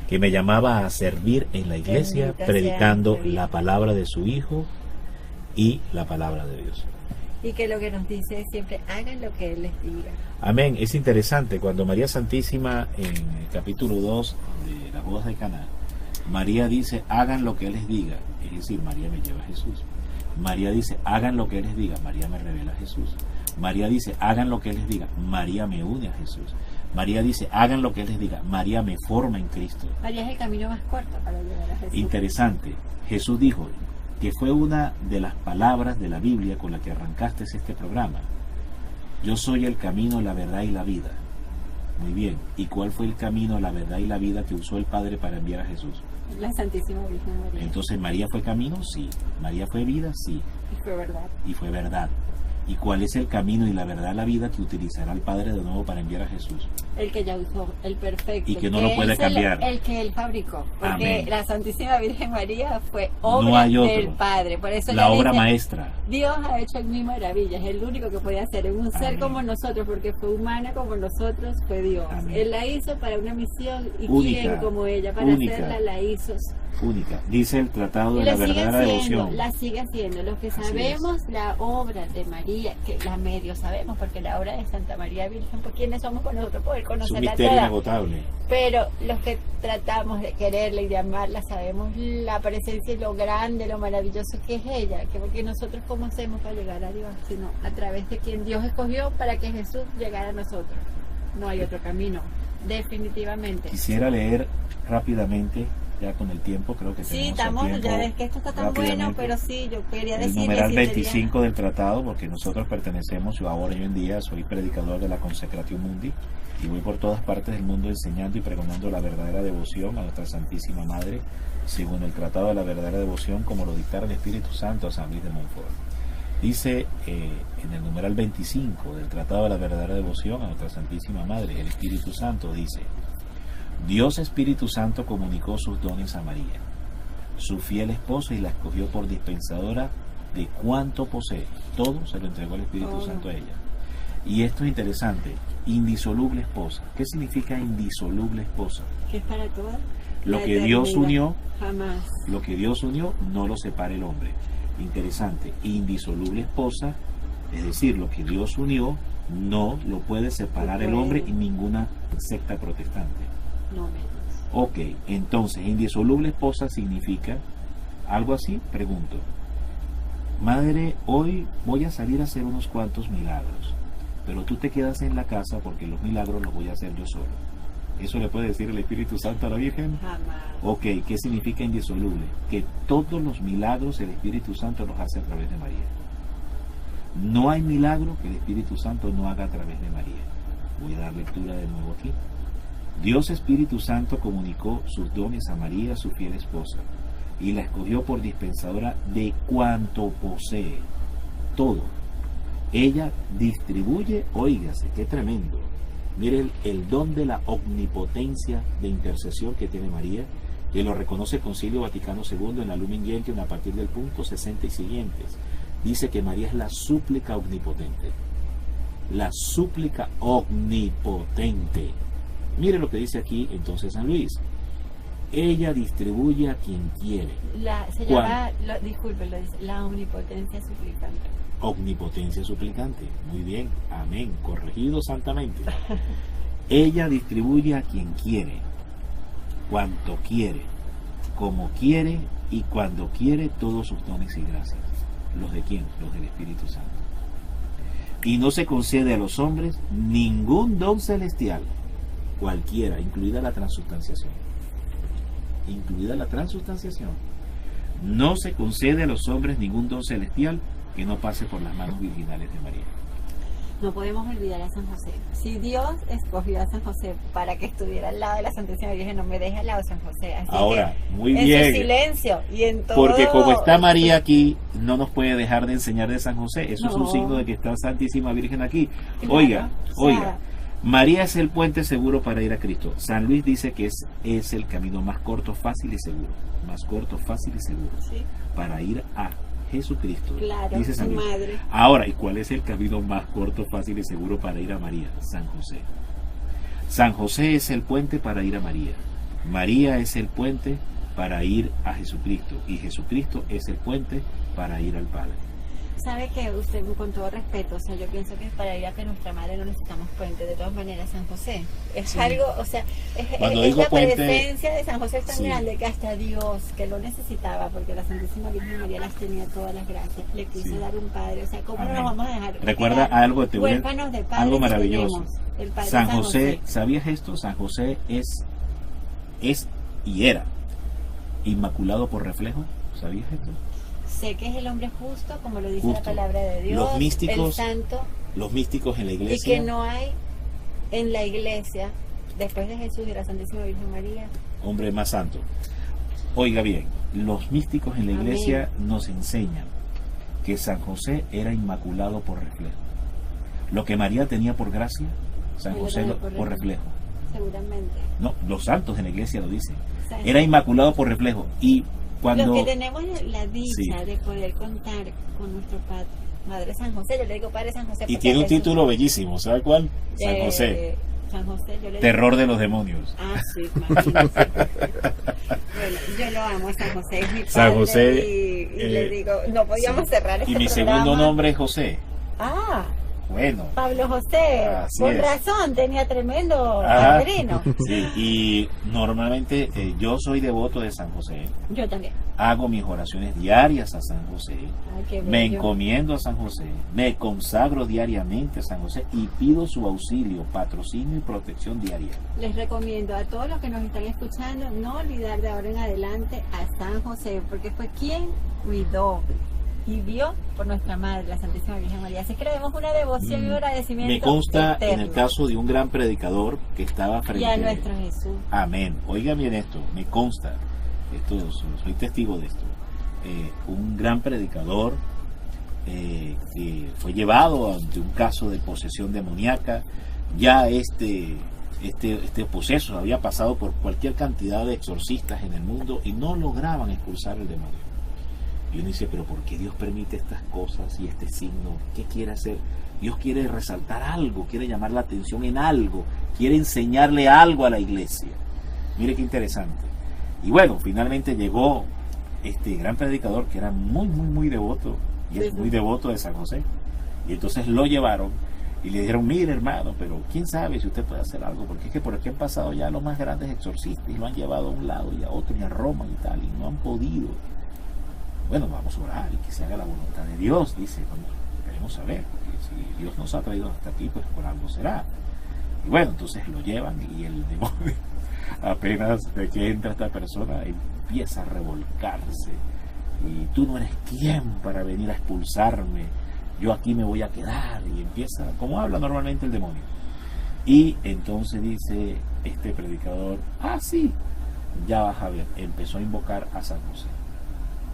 que me llamaba a servir en la iglesia, Bendita sea predicando María. la palabra de su Hijo y la palabra de Dios. Y que lo que nos dice es siempre, hagan lo que Él les diga. Amén. Es interesante, cuando María Santísima, en el capítulo 2 de las bodas de Caná, María dice, hagan lo que Él les diga. Es decir, María me lleva a Jesús. María dice, hagan lo que Él les diga. María me revela a Jesús. María dice, hagan lo que Él les diga. María me une a Jesús. María dice, hagan lo que Él les diga. María me forma en Cristo. María es el camino más corto para llegar a Jesús. Interesante. Jesús dijo, que fue una de las palabras de la Biblia con la que arrancaste este programa. Yo soy el camino, la verdad y la vida. Muy bien. ¿Y cuál fue el camino, la verdad y la vida que usó el Padre para enviar a Jesús? La Santísima Virgen María. Entonces, ¿María fue camino? Sí. ¿María fue vida? Sí. Y fue verdad. Y fue verdad. ¿Y cuál es el camino y la verdad, la vida que utilizará el Padre de nuevo para enviar a Jesús? El que ya usó, el perfecto. Y que no lo puede es cambiar. El que Él fabricó. Porque Amén. la Santísima Virgen María fue No obra hay otro. del Padre. Por eso La ella obra dice, maestra. Dios ha hecho en mí maravillas. Es el único que podía hacer. Es un ser Amén. como nosotros, porque fue humana como nosotros, fue Dios. Amén. Él la hizo para una misión y Única. quien como ella para Única. hacerla la hizo. Única. Dice el Tratado Y de la la sigue Verdadera haciendo, Devoción. la sigue haciendo. Los que Así sabemos la obra de María, que la medio sabemos, porque la obra de Santa María Virgen, pues quiénes somos con nosotros poder Es un conocerla misterio toda. inagotable. Pero los que tratamos de quererla y de amarla, sabemos la presencia y lo grande, lo maravilloso que es ella, que porque nosotros cómo hacemos para llegar a Dios, sino a través de quien Dios escogió para que Jesús llegara a nosotros. No hay otro camino, definitivamente. Quisiera leer rápidamente, ya con el tiempo, creo que Sí, tenemos estamos, el tiempo, ya ves que esto está tan bueno, rápidamente, pero sí, yo quería el decirle numeral si 25 del tratado, porque nosotros pertenecemos, yo ahora hoy en día soy predicador de la Consecratio Mundi y voy por todas partes del mundo enseñando y pregonando la verdadera devoción a nuestra Santísima Madre, según el Tratado de la Verdadera Devoción, como lo dictara el Espíritu Santo a San Luis de Montfort. Dice en el numeral 25 del Tratado de la Verdadera Devoción a nuestra Santísima Madre, el Espíritu Santo dice: Dios Espíritu Santo comunicó sus dones a María, su fiel esposa, y la escogió por dispensadora de cuanto posee. Todo se lo entregó el Espíritu Santo a ella. Y esto es interesante, indisoluble esposa. ¿Qué significa indisoluble esposa? que es para toda Lo la que Dios eternidad. unió, Jamás. lo que Dios unió, no lo separa el hombre. Interesante, indisoluble esposa, es decir, lo que Dios unió, no lo puede separar No el puede. hombre y ninguna secta protestante. No menos. Ok, entonces, indisoluble esposa significa algo así, pregunto. Madre, hoy voy a salir a hacer unos cuantos milagros, pero tú te quedas en la casa porque los milagros los voy a hacer yo solo. ¿Eso le puede decir el Espíritu Santo a la Virgen? Jamás. Ok, ¿qué significa indisoluble? Que todos los milagros el Espíritu Santo los hace a través de María. No hay milagro que el Espíritu Santo no haga a través de María. Voy a dar lectura de nuevo aquí. Dios Espíritu Santo comunicó sus dones a María, su fiel esposa, y la escogió por dispensadora de cuanto posee, todo. Ella distribuye, óigase, qué tremendo. Miren el don de la omnipotencia de intercesión que tiene María, que lo reconoce el Concilio Vaticano II en la Lumen Gentium a partir del punto 60 y siguientes. Dice que María es la súplica omnipotente. La súplica omnipotente. Mire lo que dice aquí entonces San Luis. Ella distribuye a quien quiere. Se llama, disculpe, lo dice, la omnipotencia suplicante. Omnipotencia suplicante. Muy bien, amén, corregido santamente. Ella distribuye a quien quiere, cuanto quiere, como quiere y cuando quiere todos sus dones y gracias. ¿Los de quién? Los del Espíritu Santo. Y no se concede a los hombres ningún don celestial, cualquiera, incluida la transustanciación. Incluida la transustanciación. No se concede a los hombres ningún don celestial que no pase por las manos virginales de María. No podemos olvidar a San José. Si Dios escogió a San José para que estuviera al lado de la Santísima Virgen, no me deja al lado de San José. Así ahora, que, muy en bien. su silencio y en todo. Porque como está María aquí, no nos puede dejar de enseñar de San José. Eso es un No. signo de que está Santísima Virgen aquí. Claro, Oiga, o sea, oiga. María es el puente seguro para ir a Cristo. San Luis dice que es el camino más corto, fácil y seguro. Más corto, fácil y seguro. Sí, Para ir a Jesucristo. claro, Dice su San Luis. madre. Ahora, ¿y cuál es el camino más corto, fácil y seguro para ir a María? San José. San José es el puente para ir a María. María es el puente para ir a Jesucristo. Y Jesucristo es el puente para ir al Padre. Sabe que usted, con todo respeto, o sea, yo pienso que para ir a que nuestra madre no necesitamos puente. De todas maneras, San José es Sí. algo, o sea, Cuando es digo la puente, presencia de San José es tan sí. grande que hasta Dios, que lo necesitaba, porque la Santísima Virgen María las tenía todas las gracias, le quiso Sí. dar un padre. O sea, ¿cómo Amén. no nos vamos a dejar? Recuerda quedar algo, te voy a- huérfanos de padre algo si maravilloso. tenemos el padre San José, ¿sabías esto? San José es y era inmaculado por reflejo. ¿Sabías esto? Sé que es el hombre justo, como lo dice Justo. la palabra de Dios, Los místicos el santo, Los místicos en la y iglesia, que no hay en la iglesia, después de Jesús y la Santísima Virgen María, hombre más santo. Oiga bien, los místicos en la Amén. iglesia nos enseñan que San José era inmaculado por reflejo. Lo que María tenía por gracia, San Él lo José tenía por por reflejo. seguramente. No, los santos en la iglesia lo dicen. O sea, Era inmaculado por reflejo. Y cuando... los que tenemos la dicha Sí. de poder contar con nuestro Padre San José, yo le digo Padre San José Y porque tiene un Jesús- título bellísimo, ¿sabe cuál? San José, San José, yo le terror de los demonios. Ah, sí, imagínese. Bueno, yo lo amo a San José, es mi padre. San José, y le digo, no podíamos sí. cerrar este Y mi programa. segundo nombre es José. Ah, Bueno, Pablo José, Así con es. razón, tenía tremendo Ajá. padrino. sí, y normalmente yo soy devoto de San José. Yo también. Hago mis oraciones diarias a San José. Ay, qué Me bello. encomiendo a San José. Me consagro diariamente a San José y pido su auxilio, patrocinio y protección diaria. Les recomiendo a todos los que nos están escuchando no olvidar de ahora en adelante a San José, porque fue quien cuidó y vio por nuestra madre, la Santísima Virgen María. Así que le demos una devoción y un agradecimiento Me consta en el eterno. caso de un gran predicador que estaba frente Y a nuestro Jesús. Amén. Oigan bien esto, me consta, esto soy testigo de esto. Un gran predicador que fue llevado ante un caso de posesión demoníaca. Ya este poseso había pasado por cualquier cantidad de exorcistas en el mundo y no lograban expulsar el demonio. Y uno dice, pero ¿por qué Dios permite estas cosas y este signo? ¿Qué quiere hacer? Dios quiere resaltar algo, quiere llamar la atención en algo, quiere enseñarle algo a la iglesia. Mire qué interesante. Y bueno, finalmente llegó este gran predicador que era muy devoto, y es muy devoto de San José. Y entonces lo llevaron y le dijeron, mire hermano, pero quién sabe si usted puede hacer algo, porque es que por aquí han pasado ya los más grandes exorcistas y lo han llevado a un lado y a otro y a Roma y tal, y no han podido. Bueno, vamos a orar y que se haga la voluntad de Dios, dice, vamos, queremos saber, porque si Dios nos ha traído hasta aquí, pues por algo será. Y bueno, entonces lo llevan y el demonio, apenas de que entra esta persona, empieza a revolcarse. Y tú no eres quien para venir a expulsarme, yo aquí me voy a quedar. Y empieza, como habla normalmente el demonio. Y entonces dice este predicador, sí, ya vas a ver, empezó a invocar a San José.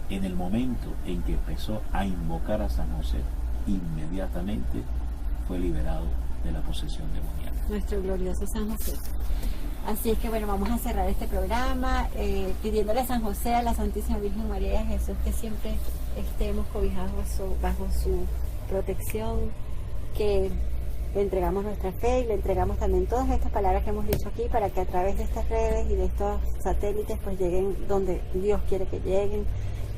En el momento en que empezó a invocar a San José, inmediatamente fue liberado de la posesión demoníaca. Nuestro glorioso San José. Así es que bueno, vamos a cerrar este programa pidiéndole a San José, a la Santísima Virgen María y a Jesús que siempre estemos cobijados bajo su protección, que le entregamos nuestra fe y le entregamos también todas estas palabras que hemos dicho aquí para que a través de estas redes y de estos satélites pues lleguen donde Dios quiere que lleguen.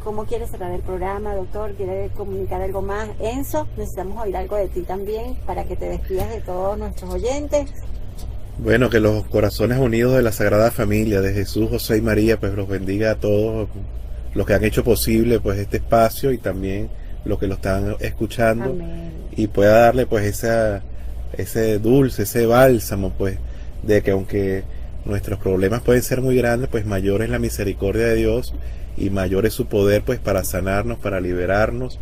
¿Cómo quiere cerrar el programa, doctor? ¿Quiere comunicar algo más? Enzo, necesitamos oír algo de ti también para que te despidas de todos nuestros oyentes. Bueno, que los corazones unidos de la Sagrada Familia, de Jesús, José y María, pues los bendiga a todos los que han hecho posible pues este espacio y también los que lo están escuchando. Amén. Y pueda darle pues ese dulce, ese bálsamo pues de que aunque nuestros problemas pueden ser muy grandes, pues mayor es la misericordia de Dios y mayor es su poder pues para sanarnos, para liberarnos,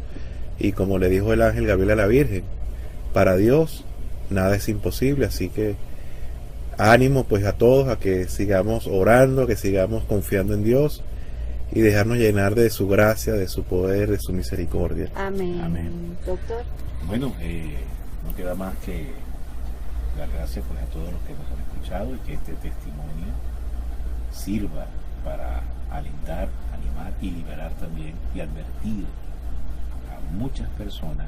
y como le dijo el ángel Gabriel a la Virgen, para Dios nada es imposible, así que ánimo pues a todos a que sigamos orando, que sigamos confiando en Dios y dejarnos llenar de su gracia, de su poder, de su misericordia. Amén. Amén. Doctor. Bueno, no queda más que dar gracias pues, a todos los que nos han escuchado y que este testimonio sirva para alentar, animar y liberar también y advertir a muchas personas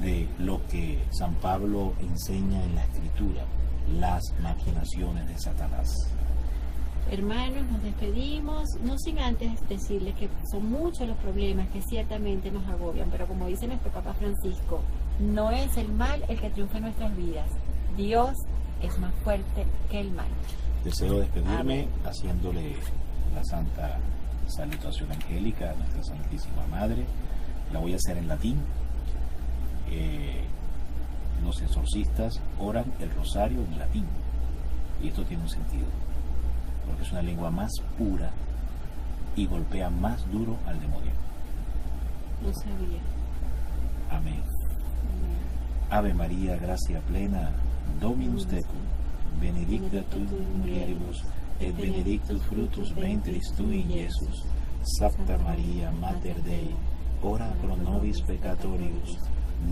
de lo que San Pablo enseña en la Escritura, las maquinaciones de Satanás. Hermanos, nos despedimos, no sin antes decirles que son muchos los problemas que ciertamente nos agobian, pero como dice nuestro Papa Francisco, no es el mal el que triunfa en nuestras vidas. Dios es más fuerte que el mal. Deseo despedirme Amén. haciéndole la santa salutación angélica a nuestra Santísima Madre. La voy a hacer en latín. Los exorcistas oran el rosario en latín. Y esto tiene un sentido, porque es una lengua más pura y golpea más duro al demonio. No sabía. Amén. Ave María, gracia plena, Dominus tecum, benedicta tu in mulieribus, et benedictus fructus ventris tui, Iesus. Sancta Maria, Mater Dei, ora pro nobis peccatoribus,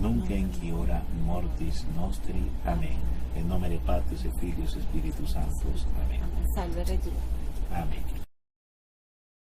nunc in hora mortis nostri. Amén. En nombre de Patris et Filius et Spiritus Sanctus. Amén. Salve Regina. Amén.